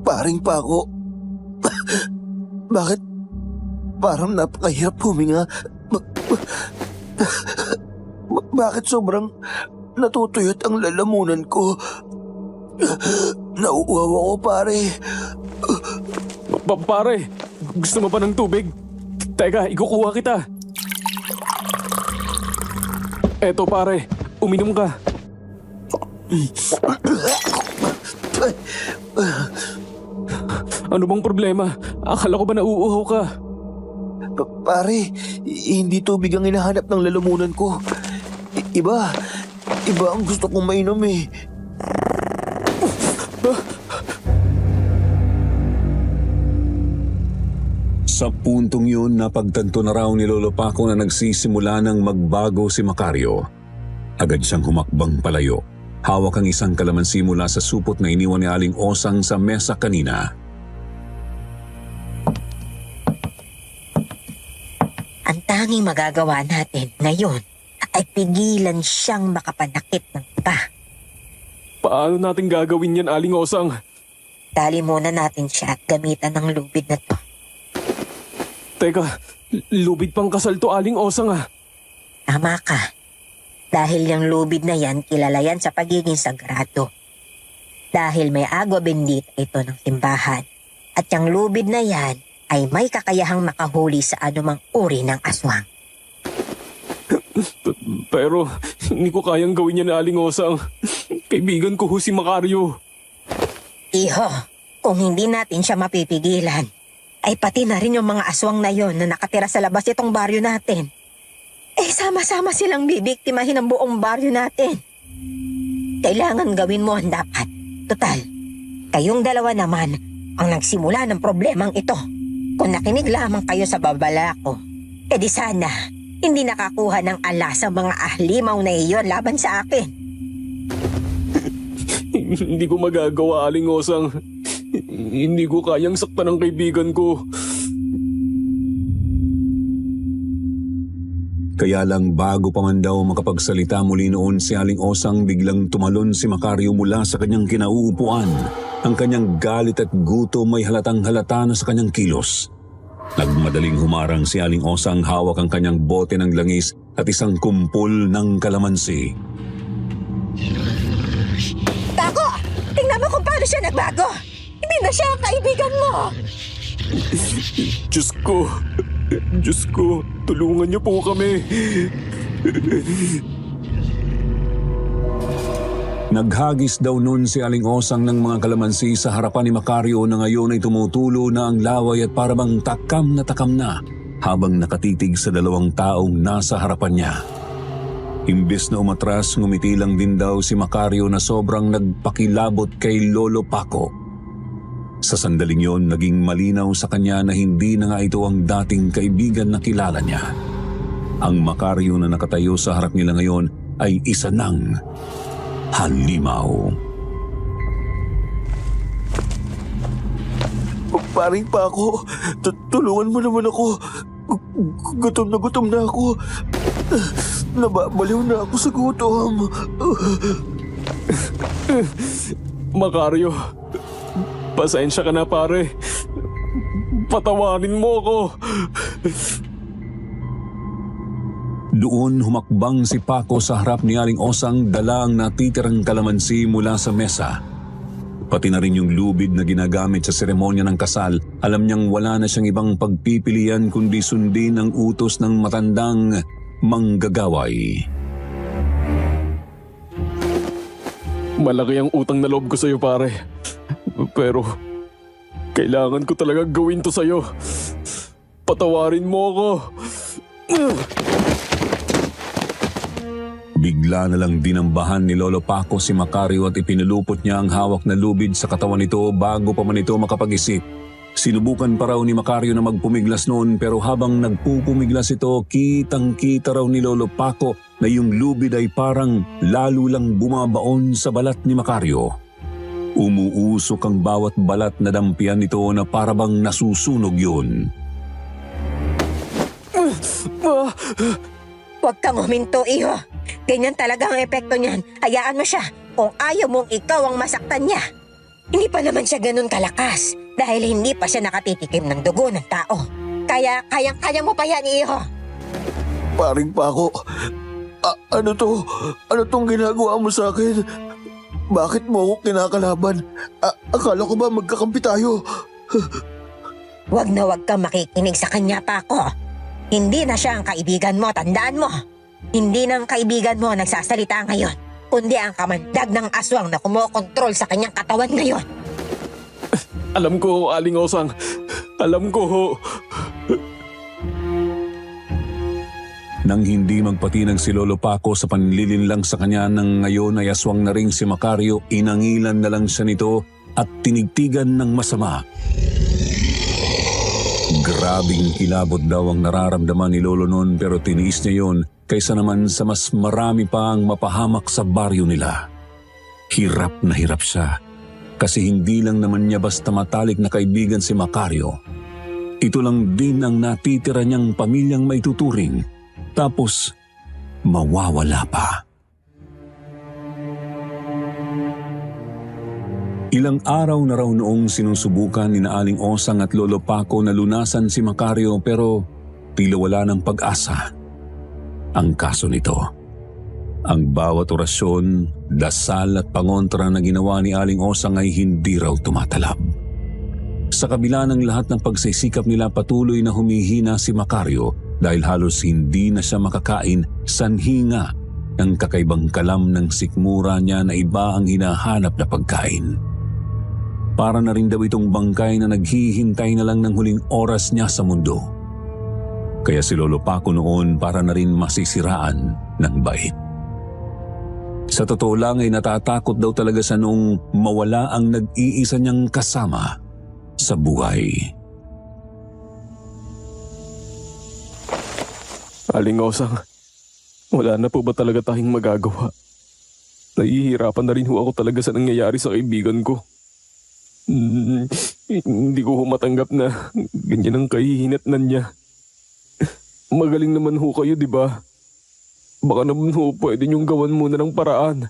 Paring Paco, bakit parang napakahirap huminga? Bakit sobrang natutuyot ang lalamunan ko? Nauuhaw ako, pare. Pare, gusto mo ba ng tubig? Teka, ikukuha kita. Eto pare, uminom ka. Ano bang problema? Akala ko ba nauuhaw ka? Pare, hindi tubig ang hinahanap ng lalamunan ko. Iba ang gusto kong mainom eh. Sa puntong yun, napagtanto na raw ni Lolo Paco na nagsisimula ng magbago si Macario. Agad siyang humakbang palayo. Hawak ang isang kalamansi mula sa supot na iniwan ni Aling Osang sa mesa kanina. Ang tanging magagawa natin ngayon ay pigilan siyang makapanakit ng iba. Paano natin gagawin yan, Aling Osang? Dali muna natin siya at gamitan ng lubid na to. Teka, lubid pang kasal to, Aling Osang ah. Tama ka. Dahil yung lubid na yan, kilala yan sa pagiging sagrado. Dahil may agwa bendita ito ng simbahan. At yung lubid na yan ay may kakayahang makahuli sa anumang uri ng aswang. Pero hindi ko kayang gawin yan, Aling Osang. Kaibigan ko ho si Macario. Iho, kung hindi natin siya mapipigilan, ay pati na rin yung mga aswang na yon na nakatira sa labas itong baryo natin. Eh sama-sama silang bibiktimahin ng buong baryo natin. Kailangan gawin mo ang dapat. Total, kayong dalawa naman ang nagsimula ng problemang ito. Kung nakinig lamang kayo sa babala ko, edi sana hindi nakakuha ng alas ang mga ahlimaw na iyon laban sa akin. Hindi ko magagawa, Aling Osang. Hindi ko kayang saktan ang kaibigan ko. Kaya lang bago pa man daw makapagsalita muli noon si Aling Osang, biglang tumalon si Macario mula sa kanyang kinauupuan. Ang kanyang galit at gutom may halatang halata na sa kanyang kilos. Nagmadaling humarang si Aling Osang, hawak ang kanyang bote ng langis at isang kumpol ng kalamansi. Paco! Tingnan mo kung paano siya nagbago! Hindi na siya ang kaibigan mo! Diyos ko, tulungan niyo po kami. Naghagis daw nun si Aling Osang ng mga kalamansi sa harapan ni Macario na ngayon ay tumutulo na ang laway at parabang takam na habang nakatitig sa dalawang taong nasa harapan niya. Imbes na umatras, ngumiti lang din daw si Macario na sobrang nagpakilabot kay Lolo Paco. Sa sandaling yon, naging malinaw sa kanya na hindi na nga ito ang dating kaibigan na kilala niya. Ang Macario na nakatayo sa harap nila ngayon ay isa ng halimaw. Paring Paco, tulungan mo naman ako. Gutom na ako. Nababaliw na ako sa gutom. Macario, pasensya ka na pare. Patawarin mo ako. Doon humakbang si Paco sa harap ni Aling Osang, dala ang natitirang kalamansi mula sa mesa. Pati na rin yung lubid na ginagamit sa seremonya ng kasal. Alam niyang wala na siyang ibang pagpipilian kundi sundin ang utos ng matandang manggagaway. Malaki ang utang na loob ko sa'yo pare. Pero kailangan ko talaga gawin to sa'yo. Patawarin mo ako. Bigla na lang dinambahan ni Lolo Paco si Macario at ipinulupot niya ang hawak na lubid sa katawan nito bago pa man ito makapag-isip. Sinubukan pa raw ni Macario na magpumiglas noon, pero habang nagpupumiglas ito, kitang-kita raw ni Lolo Paco na yung lubid ay parang lalo lang bumabaon sa balat ni Macario. Umuusok ang bawat balat na dampian nito na parabang nasusunog yun. Huwag kang huminto, iho. Ganyan talaga ang epekto niyan. Hayaan mo siya kung ayaw mong ikaw ang masaktan niya. Hindi pa naman siya ganun kalakas dahil hindi pa siya nakatitikim ng dugo ng tao. Kaya kayang-kaya mo pa yan, iho. Paring Paco, ano to? Ano tong ginagawa mo sa akin? Bakit mo ako kinakalaban? Akala ko ba magkakampi tayo? Huwag na huwag kang makikinig sa kanya, Paco. Hindi na siya ang kaibigan mo, tandaan mo. Hindi na ang kaibigan mo ang nagsasalita ngayon, kundi ang kamandag ng aswang na kumokontrol sa kanyang katawan ngayon. Alam ko, Aling Osang. Alam ko ho. Nang hindi magpatinag si Lolo Paco sa panlilinlang sa kanya nang ngayon ay aswang na ring si Macario, inangilan na lang siya nito at tinigtigan ng masama. Grabing kilabot daw ang nararamdaman ni Lolo noon, pero tiniis niya yon kaysa naman sa mas marami pa ang mapahamak sa baryo nila. Hirap na hirap siya kasi hindi lang naman niya basta matalik na kaibigan si Macario. Ito lang din ang natitira niyang pamilyang maituturing, tapos mawawala pa. Ilang araw na raw noong sinusubukan ni Aling Osang at Lolo Paco na lunasan si Macario, pero tila wala ng pag-asa. Ang kaso nito, ang bawat orasyon, dasal at pangontra na ginawa ni Aling Osang ay hindi raw tumatalab. Sa kabila ng lahat ng pagsisikap nila, patuloy na humihina si Macario dahil halos hindi na siya makakain, sanhi nga ng kakaibang kalam ng sikmura niya na iba ang hinahanap na pagkain. Para na rin daw itong bangkay na naghihintay na lang ng huling oras niya sa mundo. Kaya si Lolo Paco noon para na rin masisiraan ng bait. Sa totoo lang ay natatakot daw talaga siya nung mawala ang nag-iisa niyang kasama sa buhay. Aling Osang, wala na po ba talaga tayong magagawa? Nahihirapan na rin ho ako talaga sa nangyayari sa kaibigan ko. Hindi ko matanggap na ganyan ang kahihinatnan niya. Magaling naman ho kayo, di ba? Baka naman ho pwede niyong gawan muna ng paraan.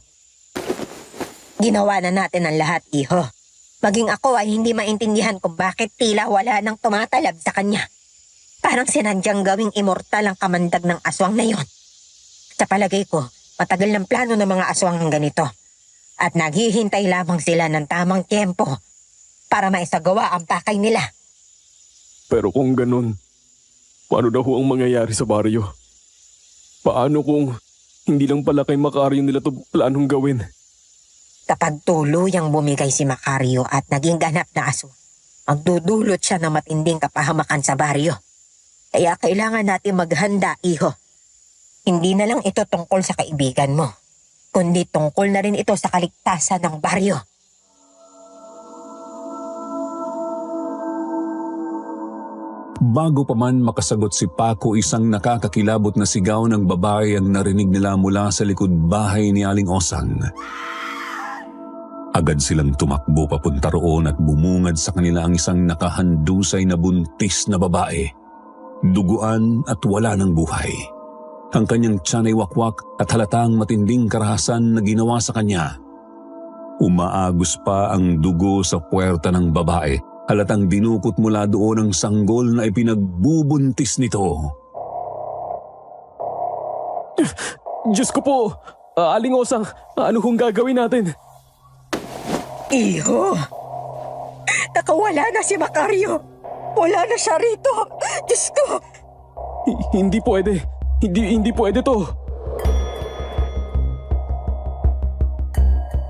Ginawa na natin ang lahat, iho. Maging ako ay hindi maintindihan kung bakit tila wala nang tumatalab sa kanya. Parang sinandyang gawing immortal ang kamandag ng aswang na yon. Sa palagay ko, matagal ng plano ng mga aswang ng ganito. At naghihintay lamang sila ng tamang tiempo para maisagawa ang pakay nila. Pero kung ganun, paano daw ho ang mangyayari sa baryo? Paano kung hindi lang pala kay Macario nila ito planong gawin? Kapag tuluyang bumigay si Macario at naging ganap na aswang, magdudulot siya ng matinding kapahamakan sa baryo. Kaya kailangan natin maghanda, iho. Hindi na lang ito tungkol sa kaibigan mo, kundi tungkol na rin ito sa kaligtasan ng baryo. Bago pa man makasagot si Paco, isang nakakakilabot na sigaw ng babae ang narinig nila mula sa likod bahay ni Aling Osang. Agad silang tumakbo papunta roon at bumungad sa kanila ang isang nakahandusay na buntis na babae. Duguan at wala ng buhay. Ang kanyang tiyan ay wakwak at halatang matinding karahasan na ginawa sa kanya. Umaagos pa ang dugo sa puwerta ng babae. Halatang dinukot mula doon ang sanggol na ipinagbubuntis nito. Diyos ko po! Aling Osang, ano hong gagawin natin? Iho! Nakawala na si Macario! Wala na siya rito! Diyos ko! Hindi pwede. Hindi pwede to.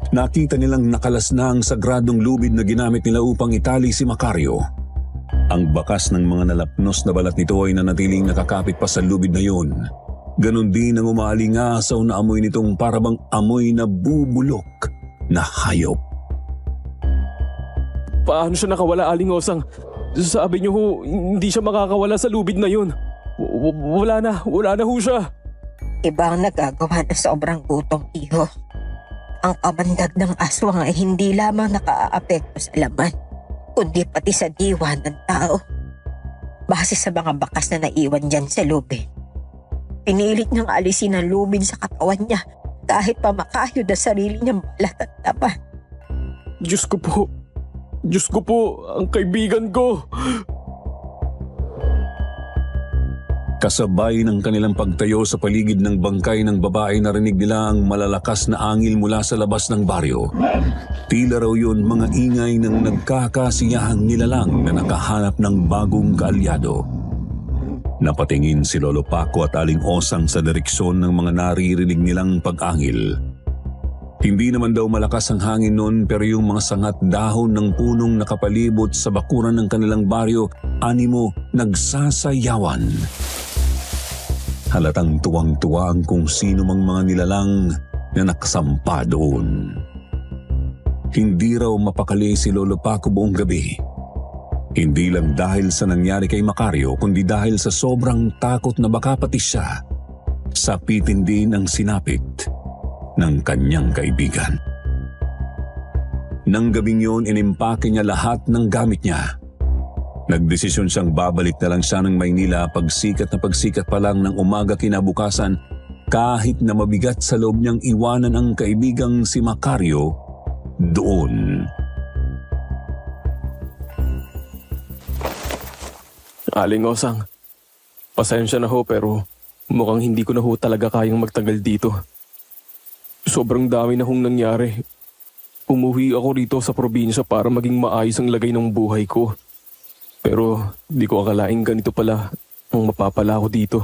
Nakita nilang nakalas na ang sagradong lubid na ginamit nila upang itali si Macario. Ang bakas ng mga nalapnos na balat nito ay nanatiling nakakapit pa sa lubid na yun. Ganon din ang umaalingasaw na amoy nitong parabang amoy na bubulok na hayop. Paano siya nakawala, Aling Osang? Sabi niyo ho, hindi siya makakawala sa lubid na yun. Wala na ho siya. Iba ang nagagawa na sobrang gutom, Iho. Ang kamandag ng aswang ay hindi lamang nakaaapekto sa laman, kundi pati sa diwa ng tao. Base sa mga bakas na naiwan dyan sa lubid. Pinilit niyang alisin ang lubid sa katawan niya kahit pa makahid na sarili niyang balat at tapa. Diyos ko po, ang kaibigan ko. Kasabay ng kanilang pagtayo sa paligid ng bangkay ng babae, narinig nila ang malalakas na angil mula sa labas ng baryo. Tila raw yun mga ingay ng nagkakasiyahang nilalang na nakahanap ng bagong kaalyado. Napatingin si Lolo Paco at Aling Osang sa direksyon ng mga naririnig nilang pag-angil. Hindi naman daw malakas ang hangin noon, pero yung mga sangat dahon ng punong nakapalibot sa bakuran ng kanilang baryo, animo nagsasayawan. Halatang tuwang-tuwa ang kung sino mang mga nilalang na nakasampa doon. Hindi raw mapakali si Lolo Paco buong gabi. Hindi lang dahil sa nangyari kay Macario, kundi dahil sa sobrang takot na baka pati siya sapitin din ang sinapit ng kanyang kaibigan. Nang gabing yun, inimpake niya lahat ng gamit niya. Nagdesisyon siyang babalik na lang siya ng Maynila pagsikat pa lang ng umaga kinabukasan, kahit na mabigat sa loob niyang iwanan ang kaibigang si Macario doon. Aling Osang, pasensya na ho pero mukhang hindi ko na ho talaga kayang magtagal dito. Sobrang dami na hong nangyari. Umuwi ako rito sa probinsya para maging maayos ang lagay ng buhay ko. Pero di ko akalaing ganito pala ang mapapala ko dito.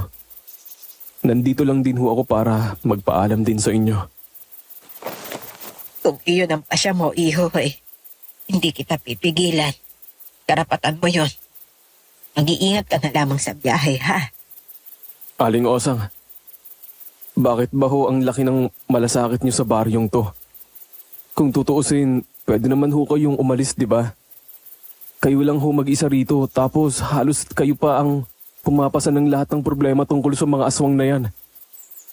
Nandito lang din ho ako para magpaalam din sa inyo. Kung iyon ang pasya mo, Iho, hindi kita pipigilan. Karapatan mo yon. Mag-iingat ka na lamang sa biyahe, ha? Aling Osang, bakit ba ho ang laki ng malasakit niyo sa baryong to? Kung tutuusin, pwede naman ho kayong umalis, di ba? Kayo lang ho mag-isa rito, tapos halos kayo pa ang pumapasa ng lahat ng problema tungkol sa mga aswang na yan.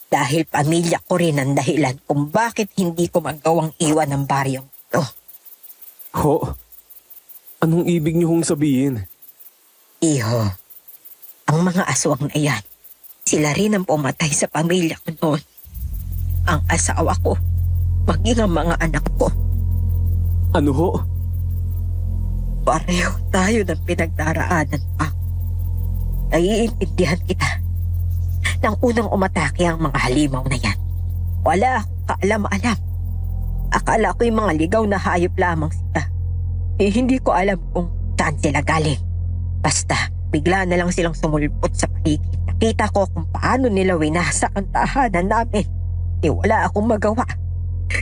Dahil pamilya ko rin ang dahilan kung bakit hindi ko magawang iwan ang baryong to. Ho? Anong ibig niyo hong sabihin? Iho, ang mga aswang na yan, sila rin ang pumatay sa pamilya ko noon. Ang asawa ko, maging ang mga anak ko. Ano ho? Pareho tayo ng pinagdaraanan pa. Naiintindihan kita. Nang unang umatake ang mga halimaw na yan, wala akong kaalam-alam. Akala ko yung mga ligaw na hayop lamang sila. Hindi ko alam kung saan sila galing. Basta, bigla na lang silang sumulpot sa paligid. Nakita ko kung paano nila winasak ang tahanan namin. Wala akong magawa.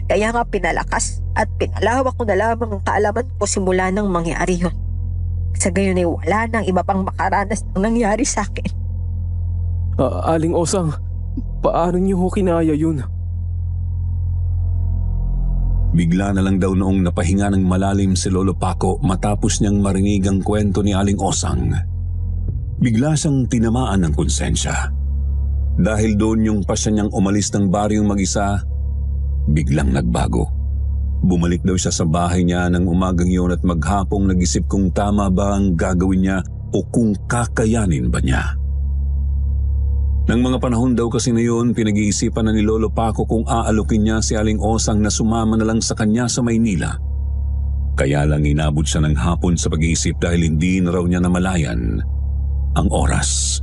Kaya nga pinalakas at pinalawak ko na lamang ang kaalaman ko simula nang mangyari yun. Sa gayon ay wala nang iba pang makaranas ng nangyari sa akin. Aling Osang, paano niyo ho kinaya yun? Bigla na lang daw noong napahinga ng malalim si Lolo Paco matapos niyang marinig ang kwento ni Aling Osang. Bigla siyang tinamaan ng konsensya. Dahil doon yung pasya niyang umalis ng baryong mag-isa, biglang nagbago. Bumalik daw siya sa bahay niya ng umagang yun at maghapong nag-isip kung tama ba ang gagawin niya o kung kakayanin ba niya. Nang mga panahon daw kasi na yun, pinag-iisipan na ni Lolo Paco kung aalukin niya si Aling Osang na sumama na lang sa kanya sa Maynila. Kaya lang inabot siya ng hapon sa pag-iisip dahil hindi na raw niya namalayan ang oras.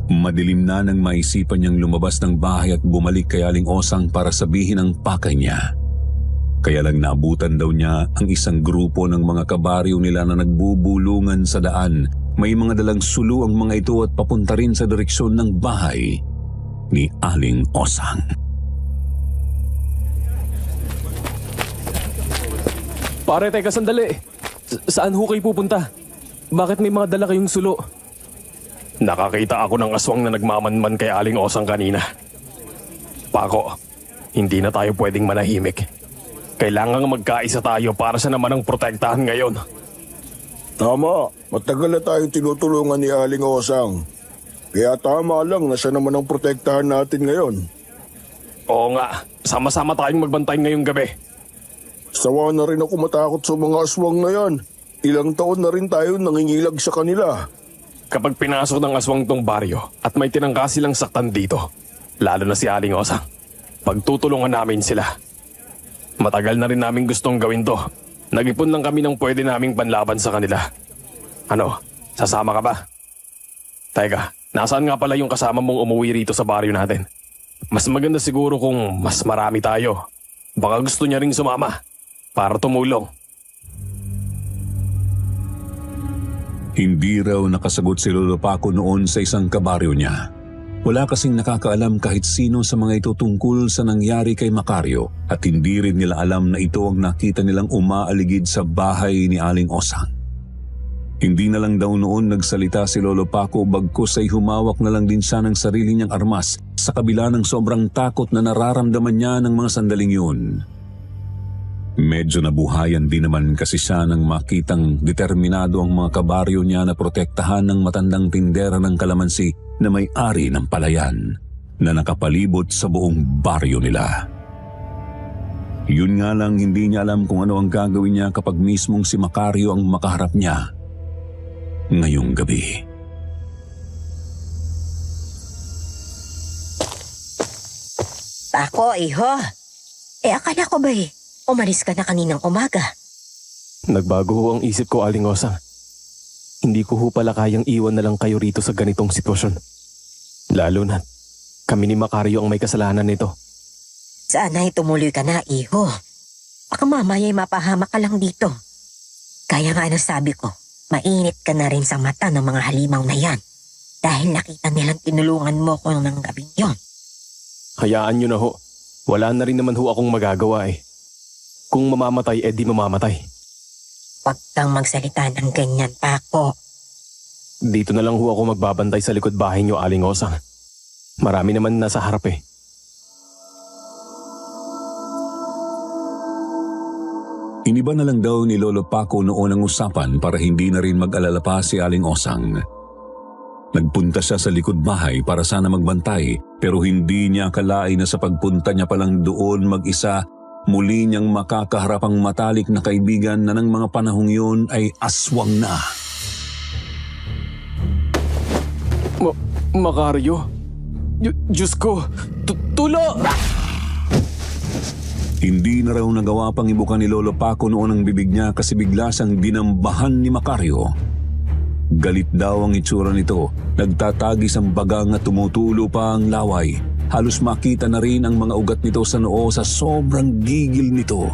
Madilim na nang maisipan niyang lumabas ng bahay at bumalik kay Aling Osang para sabihin ang pakay niya. Kaya lang naabutan daw niya ang isang grupo ng mga kabaryo nila na nagbubulungan sa daan. May mga dalang sulu ang mga ito at papunta rin sa direksyon ng bahay ni Aling Osang. Pare, teka sandali. Saan ho kayo pupunta? Bakit may mga dala kayong sulo? Nakakita ako ng aswang na nagmamanman kay Aling Osang kanina. Paco, hindi na tayo pwedeng manahimik. Kailangang magkaisa tayo para sa naman ang protektahan ngayon. Tama, matagal na tayong tinutulungan ni Aling Osang. Kaya tama lang na siya naman ang protektahan natin ngayon. Oo nga, sama-sama tayong magbantay ngayong gabi. Sawa na rin ako matakot sa mga aswang na yan. Ilang taon na rin tayo nangingilag sa kanila. Kapag pinasok ng aswang tong baryo at may tinangka silang saktan dito, lalo na si Aling Osang, pagtutulungan namin sila. Matagal na rin namin gustong gawin to. Nag-ipon lang kami ng pwede naming panlaban sa kanila. Ano, sasama ka ba? Teka, nasaan nga pala yung kasama mong umuwi rito sa baryo natin? Mas maganda siguro kung mas marami tayo. Baka gusto niya ring sumama para tumulong. Hindi raw nakasagot si Lolo Paco noon sa isang kabaryo niya. Wala kasing nakakaalam kahit sino sa mga ito tungkol sa nangyari kay Macario at hindi rin nila alam na ito ang nakita nilang umaaligid sa bahay ni Aling Osang. Hindi na lang daw noon nagsalita si Lolo Paco bagkus ay humawak na lang din siya ng sarili niyang armas sa kabila ng sobrang takot na nararamdaman niya ng mga sandaling yun. Medyo nabuhayan din naman kasi siya nang makitang determinado ang mga kabaryo niya na protektahan ng matandang tindera ng kalamansi na may-ari ng palayan na nakapalibot sa buong baryo nila. Yun nga lang hindi niya alam kung ano ang gagawin niya kapag mismong si Macario ang makaharap niya ngayong gabi. Paco, iho. Akala ko ba umalis ka na kaninang umaga? Nagbago ho ang isip ko, Aling Osang. Hindi ko ho pala kayang iwan na lang kayo rito sa ganitong sitwasyon. Lalo na kami ni Macario ang may kasalanan nito. Sana'y tumuloy ka na, iho. Baka mamaya'y mapahama ka lang dito. Kaya nga sabi ko, mainit ka na rin sa mata ng mga halimaw na yan. Dahil nakita nilang tinulungan mo ko ng gabing yon. Hayaan nyo na ho. Wala na rin naman ho akong magagawa eh. Kung mamamatay, di mamamatay. Huwag kang magsalita ng ganyan, Paco. Dito na lang ho ako magbabantay sa likod bahay nyo, Aling Osang. Marami naman nasa harap eh. Iniba na lang daw ni Lolo Paco noon ang usapan para hindi na rin mag-alala pa si Aling Osang. Nagpunta siya sa likod bahay para sana magbantay pero hindi niya akalain na sa pagpunta niya palang doon mag-isa, muli niyang makakaharap ang matalik na kaibigan na ng mga panahong yun ay aswang na. Macario? Diyos ko! Tulo! Hindi na raw nagawa pang ibuka ni Lolo Paco noon ang bibig niya kasi bigla siyang dinambahan ni Macario. Galit daw ang itsura nito, nagtatagis ang bagang at tumutulo pa ang laway. Halos makita na rin ang mga ugat nito sa noo sa sobrang gigil nito.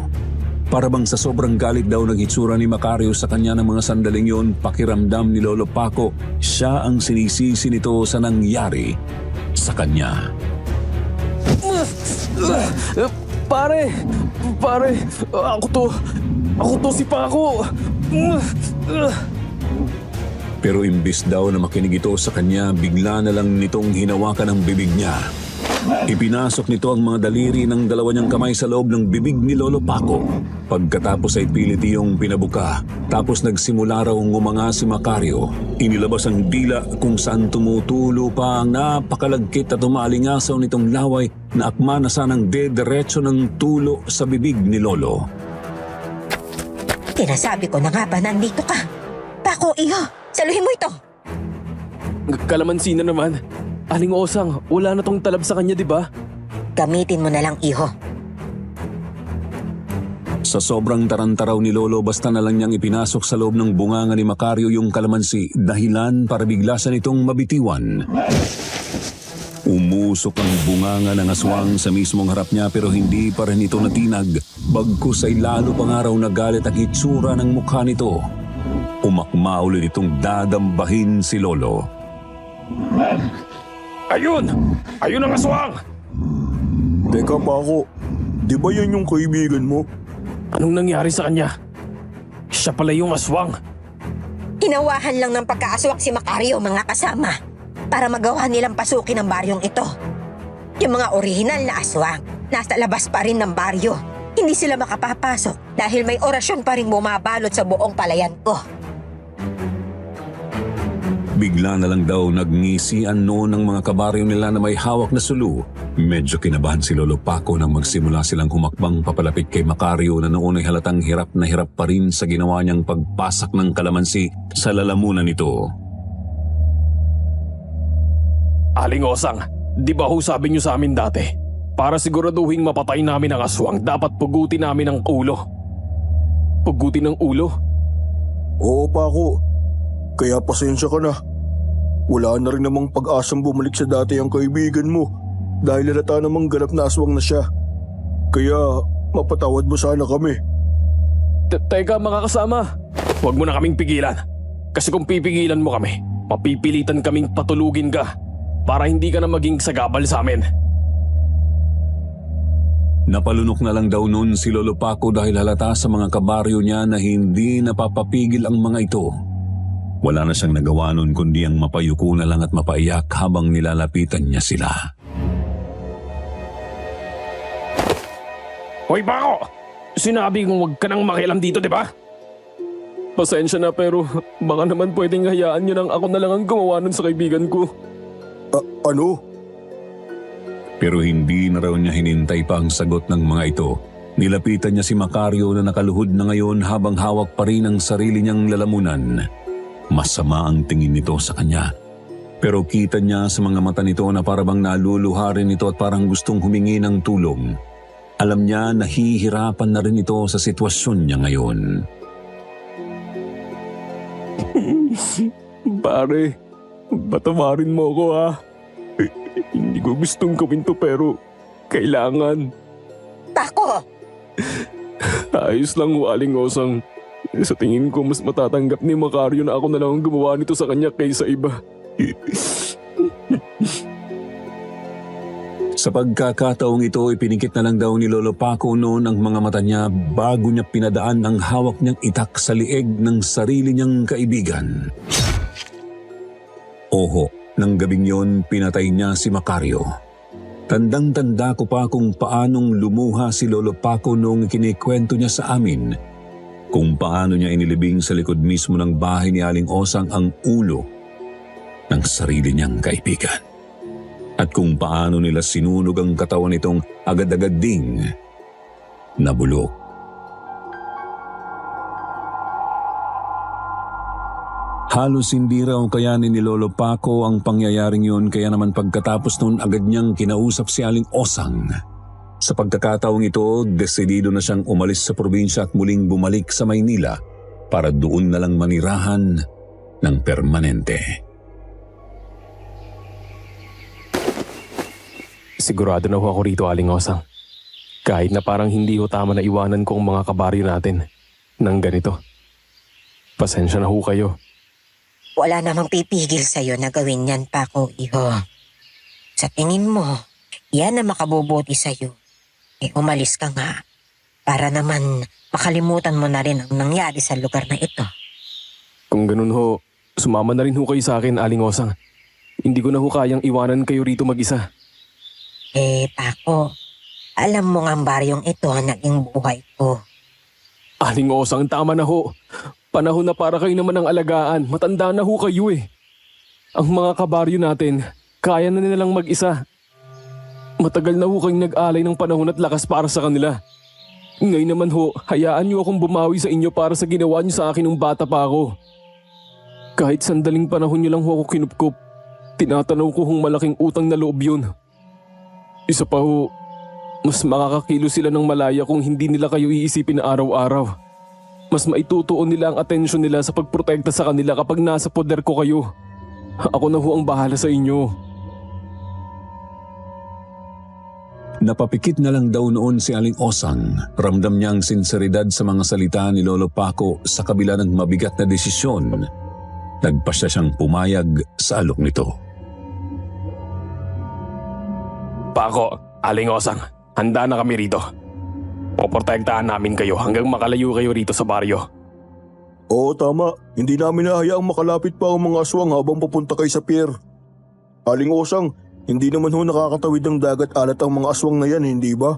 Para bang sa sobrang galit daw ng itsura ni Macario sa kanya ng mga sandaling yon, pakiramdam ni Lolo Paco, siya ang sinisisi nito sa nangyari sa kanya. Pare, ako to si Paco. Pero imbis daw na makinig ito sa kanya, bigla na lang nitong hinawakan ang bibig niya. Ipinasok nito ang mga daliri ng dalawa niyang kamay sa loob ng bibig ni Lolo Paco. Pagkatapos ay pilit iyong pinabuka. Tapos nagsimula raw ngumanga si Macario. Inilabas ang dila kung saan tumutulo pa ang napakalagkit at umalingasaw nitong laway na akma na sanang dederecho ng tulo sa bibig ni Lolo. Tinasabi ko na nga ba nandito ka? Paco, iho, saluhin mo ito. Kalamansi na naman. Aling Osang, wala na tong talab sa kanya, di ba? Gamitin mo na lang, iho. Sa sobrang tarantaraw ni Lolo, basta na lang niyang ipinasok sa loob ng bunganga ni Macario yung kalamansi, dahilan para biglasan itong mabitiwan. Umusok ang bunganga ng aswang sa mismong harap niya pero hindi pa rin ito natinag. Bagkus ay lalo pang araw nagalit ang hitsura ng mukha nito. Umakma ulit itong dadambahin si Lolo. Ayun! Ayun ang aswang! Teka Paco, di ba yan yung kaibigan mo? Anong nangyari sa kanya? Siya pala yung aswang. Hinawahan lang ng pagkaaswak si Macario, mga kasama, para magawa nilang pasukin ang baryong ito. Yung mga orihinal na aswang, nasa labas pa rin ng baryo. Hindi sila makapapasok dahil may orasyon pa rin bumabalot sa buong palayan ko. Bigla na lang daw nagngisian noon ng mga kabaryo nila na may hawak na sulu. Medyo kinabahan si Lolo Paco nang magsimula silang humakbang papalapit kay Macario na noon ay halatang hirap na hirap pa rin sa ginawa niyang pagpasak ng kalamansi sa lalamunan nito. Aling Osang, di ba ho sabi niyo sa amin dati? Para siguraduhin mapatay namin ang aswang, dapat pugutin namin ang ulo. Pugutin ang ulo? Oo Paco, kaya pasensya ka na. Wala na rin namang pag-asang bumalik sa dati ang kaibigan mo dahil halata namang ganap na aswang na siya. Kaya mapatawad mo sana kami. Teka mga kasama, huwag mo na kaming pigilan. Kasi kung pipigilan mo kami, mapipilitan kaming patulugin ka para hindi ka na maging sagabal sa amin. Napalunok na lang daw noon si Lolo Paco dahil halata sa mga kabaryo niya na hindi napapapigil ang mga ito. Wala na siyang nagawa noon kundi ang mapayuko na lang at mapaiyak habang nilalapitan niya sila. Hoy Paco! Sinabi kong huwag ka nang makialam dito, di ba? Pasensya na pero baka naman pwedeng hayaan niyo nang ako na lang ang gumawa nun sa kaibigan ko. Ano? Pero hindi na raw niya hinintay pa ang sagot ng mga ito. Nilapitan niya si Macario na nakaluhod na ngayon habang hawak pa rin ang sarili niyang lalamunan. Masama ang tingin nito sa kanya. Pero kita niya sa mga mata nito na parabang naluluha rin ito at parang gustong humingi ng tulong. Alam niya na hihirapan na rin ito sa sitwasyon niya ngayon. Pare, patawarin mo ako ha. Hindi ko gustong gawin to pero kailangan. Paco! Ayos lang ho, Aling Osang. Sa tingin ko mas matatanggap ni Macario na ako na lang ang gumawa nito sa kanya kaysa iba. Sa pagkakataong ito, ipinikit na lang daw ni Lolo Paco noon ang mga mata niya bago niya pinadaan ang hawak niyang itak sa lieg ng sarili niyang kaibigan. Oho, nang gabing yon pinatay niya si Macario. Tandang-tanda ko pa kung paanong lumuha si Lolo Paco noong kinikwento niya sa amin kung paano niya inilibing sa likod mismo ng bahay ni Aling Osang ang ulo ng sarili niyang kaibigan. At kung paano nila sinunog ang katawan nitong agad-agad ding nabulok. Halos hindi raw kayanin ni Lolo Paco ang pangyayaring yun kaya naman pagkatapos noon agad niyang kinausap si Aling Osang. Sa pagkakataong ito, desidido na siyang umalis sa probinsya at muling bumalik sa Maynila para doon na lang manirahan ng permanente. Sigurado na ho ako rito, Aling Osang. Kahit na parang hindi ho tama na iwanan ko ang mga kabaryo natin ng ganito. Pasensya na ho kayo. Wala namang pipigil sa'yo na gawin yan, Paco, iho. Sa tingin mo, yan na makabubuti sa'yo. Umalis ka nga para naman makalimutan mo na rin ang nangyari sa lugar na ito. Kung ganun ho, sumama na rin ho kayo sa akin, Aling Osang. Hindi ko na ho kayang iwanan kayo rito mag-isa. Paco, alam mo nga ang baryong ito naging buhay ko. Aling Osang, tama na ho. Panahon na para kayo naman ang alagaan. Matanda na ho kayo eh. Ang mga kabaryo natin, kaya na nilang mag-isa. Matagal na ho kayong nag-alay ng panahon at lakas para sa kanila. Ngayon naman ho, hayaan niyo akong bumawi sa inyo para sa ginawa niyo sa akin nung bata pa ako. Kahit sandaling panahon niyo lang ho ako kinupkup, Tinatanaw ko kung malaking utang na loob yun. Isa pa ho, mas makakakilo sila ng malaya kung hindi nila kayo iisipin na araw-araw. Mas maitutuon nila ang atensyon nila sa pagprotekta sa kanila kapag nasa poder ko kayo. Ako na ho ang bahala sa inyo. Napapikit na lang daw noon si Aling Osang. Ramdam niya ang sinseridad sa mga salita ni Lolo Paco sa kabila ng mabigat na desisyon. Nagpasya siyang pumayag sa alok nito. Paco, Aling Osang, handa na kami rito. Poprotektahan namin kayo hanggang makalayo kayo rito sa baryo. Oo, tama. Hindi namin nahayaang makalapit pa ang mga aswang habang papunta kay sa pier. Aling Osang, hindi naman ho nakakatawid ng dagat alat ang mga aswang na yan, hindi ba?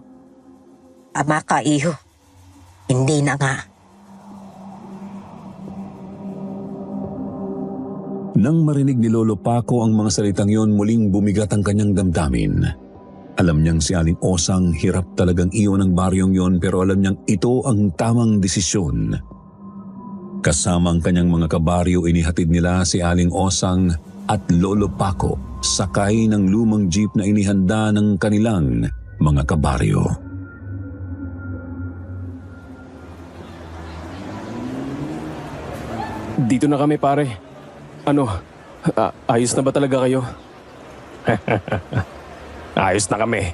Tama ka, iho. Hindi na nga. Nang marinig ni Lolo Paco ang mga salitang yon, muling bumigat ang kanyang damdamin. Alam niyang si Aling Osang hirap talagang iyon ang baryong yon, pero alam niyang ito ang tamang desisyon. Kasama ang kanyang mga kabaryo, inihatid nila si Aling Osang at Lolo Paco sakay ng lumang jeep na inihanda ng kanilang mga kabaryo. Dito na kami, pare. Ano, ayos na ba talaga kayo? Ayos na kami.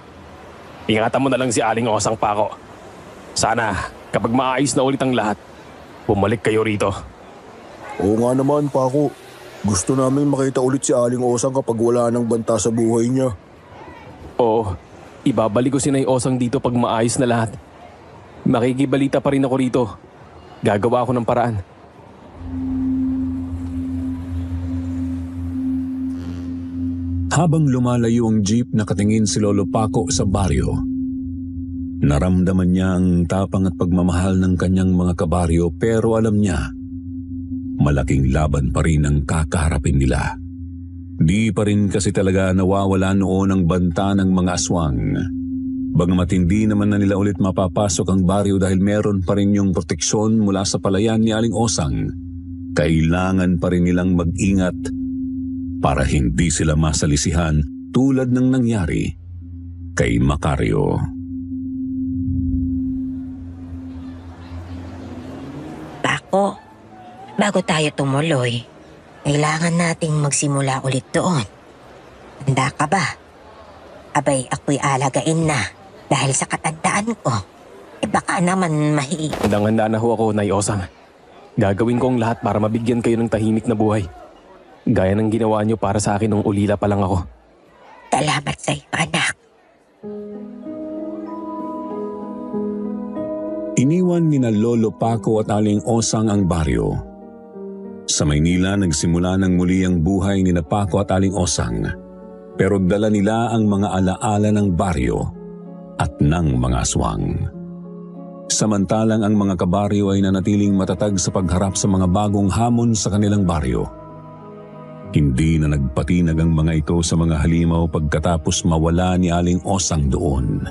Ingatan mo na lang si Aling Osang, Paco. Sana, kapag maayos na ulit ang lahat, bumalik kayo rito. Oo nga naman, Paco. Gusto namin makita ulit si Aling Osang kapag wala nang banta sa buhay niya. Oo, ibabalik ko si Nay Osang dito pag maayos na lahat. Makikibalita pa rin ako rito. Gagawa ako ng paraan. Habang lumalayo ang jeep, nakatingin si Lolo Paco sa baryo. Naramdaman niya ang tapang at pagmamahal ng kanyang mga kabaryo, pero alam niya, malaking laban pa rin ang kakaharapin nila. Di pa rin kasi talaga nawawala noon ang banta ng mga aswang. Bagamat hindi naman na nila ulit mapapasok ang baryo dahil meron pa rin yung proteksyon mula sa palayan ni Aling Osang, kailangan pa rin nilang mag-ingat para hindi sila masalisihan tulad ng nangyari kay Macario. Paco, bago tayo tumuloy, kailangan nating magsimula ulit doon. Handa ka ba? Abay, ako'y alagain na dahil sa katandaan ko. Baka naman Handang-handa na ho ako, Nay Osang. Gagawin ko ang lahat para mabigyan kayo ng tahimik na buhay. Gaya ng ginawa niyo para sa akin nung ulila pa lang ako. Salamat sa iyo, anak. Iniwan ni na Lolo Paco at Aling Osang ang baryo. Sa Maynila, nagsimula ng muli ang buhay ni na Paco at Aling Osang, pero dala nila ang mga alaala ng baryo at ng mga aswang. Samantalang ang mga kabaryo ay nanatiling matatag sa pagharap sa mga bagong hamon sa kanilang baryo. Hindi na nagpatinag ang mga ito sa mga halimaw pagkatapos mawala ni Aling Osang doon.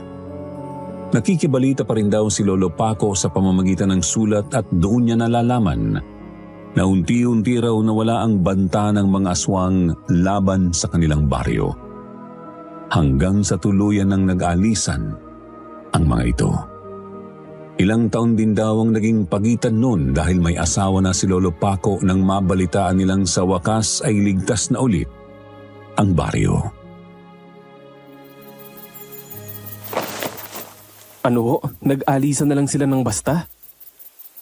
Nakikibalita pa rin daw si Lolo Paco sa pamamagitan ng sulat at doon niya nalalaman na unti-unti raw nawala ang banta ng mga aswang laban sa kanilang baryo. Hanggang sa tuluyan ng nag-alisan ang mga ito. Ilang taon din daw ang naging pagitan noon dahil may asawa na si Lolo Paco nang mabalitaan nilang sa wakas ay ligtas na ulit ang baryo. Ano ho? Nag-alisan na lang sila ng basta?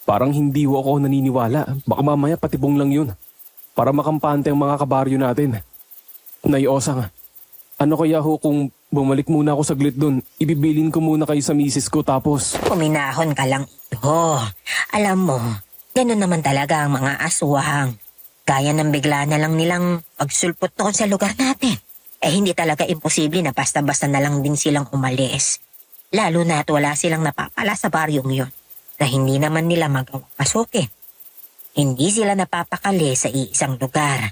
Parang hindi ho ako naniniwala. Baka mamaya patibong lang yun. Para makampante ang mga kabaryo natin. Nay Osang, ano kaya ho kung bumalik muna ako saglit dun? Ibibilin ko muna kayo sa misis ko tapos... Puminahon ka lang ito. Alam mo, gano'n naman talaga ang mga aswang. Kaya nang bigla na lang nilang pagsulpot doon sa lugar natin. Hindi talaga imposible na basta-basta na lang din silang umalis. Lalo na at wala silang napapala sa baryong yun na hindi naman nila magawang pasukin. Hindi sila napapakali sa iisang lugar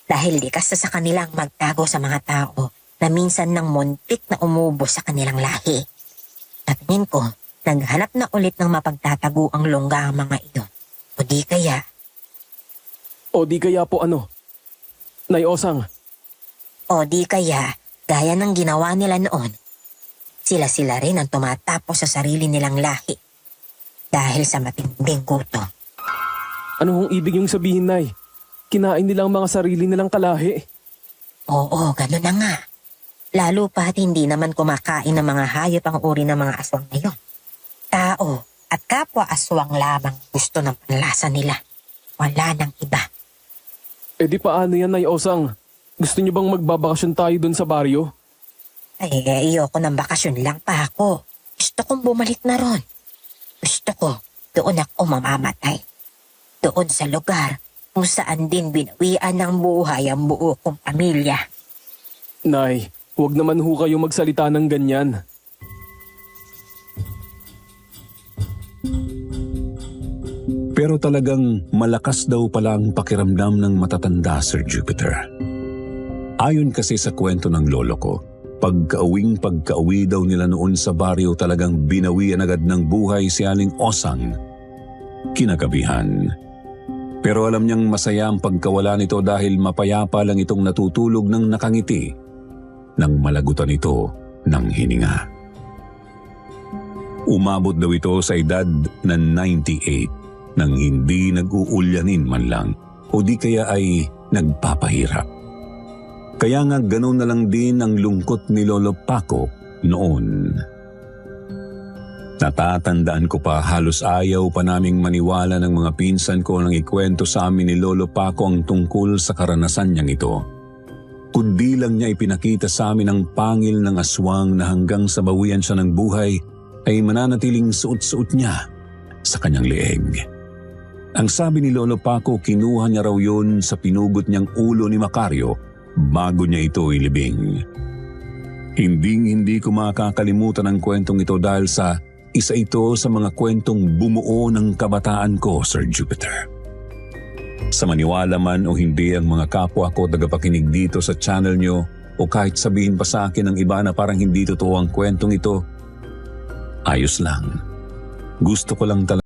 dahil likas sa kanilang magtago sa mga tao na minsan nang muntik na umubos sa kanilang lahi. Sa tingin ko, naghanap na ulit ng mapagtatago ang lungga ang mga iyon. O di kaya po ano? Nay Osang, O di kaya, gaya ng ginawa nila noon, sila-sila rin ang tumatapos sa sarili nilang lahi dahil sa matinding gutom. Ano hong ibig yung sabihin, Nay? Kinain nilang mga sarili nilang kalahi. Oo, gano'n na nga. Lalo pa't hindi naman kumakain ng mga hayop ang uri ng mga aswang na yun. Tao at kapwa aswang lamang gusto ng panlasa nila. Wala nang iba. Eh di paano yan, Nay Osang? Gusto niyo bang magbabakasyon tayo dun sa baryo? Ay, ayoko ng bakasyon lang pa ako. Gusto kong bumalik na ron. Gusto ko, doon ako mamamatay. Doon sa lugar kung saan din binawian ng buhay ang buo kong pamilya. Nay, huwag naman ho kayo magsalita ng ganyan. Pero talagang malakas daw pala ang pakiramdam ng matatanda, Sir Jupiter. Ayon kasi sa kwento ng lolo ko, pagka-uwi daw nila noon sa baryo talagang binawian agad ng buhay si Aling Osang kinagabihan. Pero alam niyang masaya ang pagkawala nito dahil mapayapa lang itong natutulog ng nakangiti nang malagutan ito ng hininga. Umabot daw ito sa edad na 98 nang hindi nag-uulyanin man lang o di kaya ay nagpapahirap. Kaya nga ganoon na lang din ang lungkot ni Lolo Paco noon. Natatandaan ko pa halos ayaw pa naming maniwala ng mga pinsan ko nang ikwento sa amin ni Lolo Paco ang tungkol sa karanasan niyang ito. Kundi lang niya ipinakita sa amin ang pangil ng aswang na hanggang sa bawian siya ng buhay ay mananatiling suot-suot niya sa kanyang leeg. Ang sabi ni Lolo Paco, kinuha niya raw yun sa pinugot niyang ulo ni Macario bago niya ito ilibing. Hindi ko makakalimutan ang kwentong ito dahil sa isa ito sa mga kwentong bumuo ng kabataan ko, Sir Jupiter. Sa maniwala man o hindi ang mga kapwa ko tagapakinig dito sa channel nyo o kahit sabihin pa sa akin ng iba na parang hindi totoo ang kwentong ito, ayos lang. Gusto ko lang talaga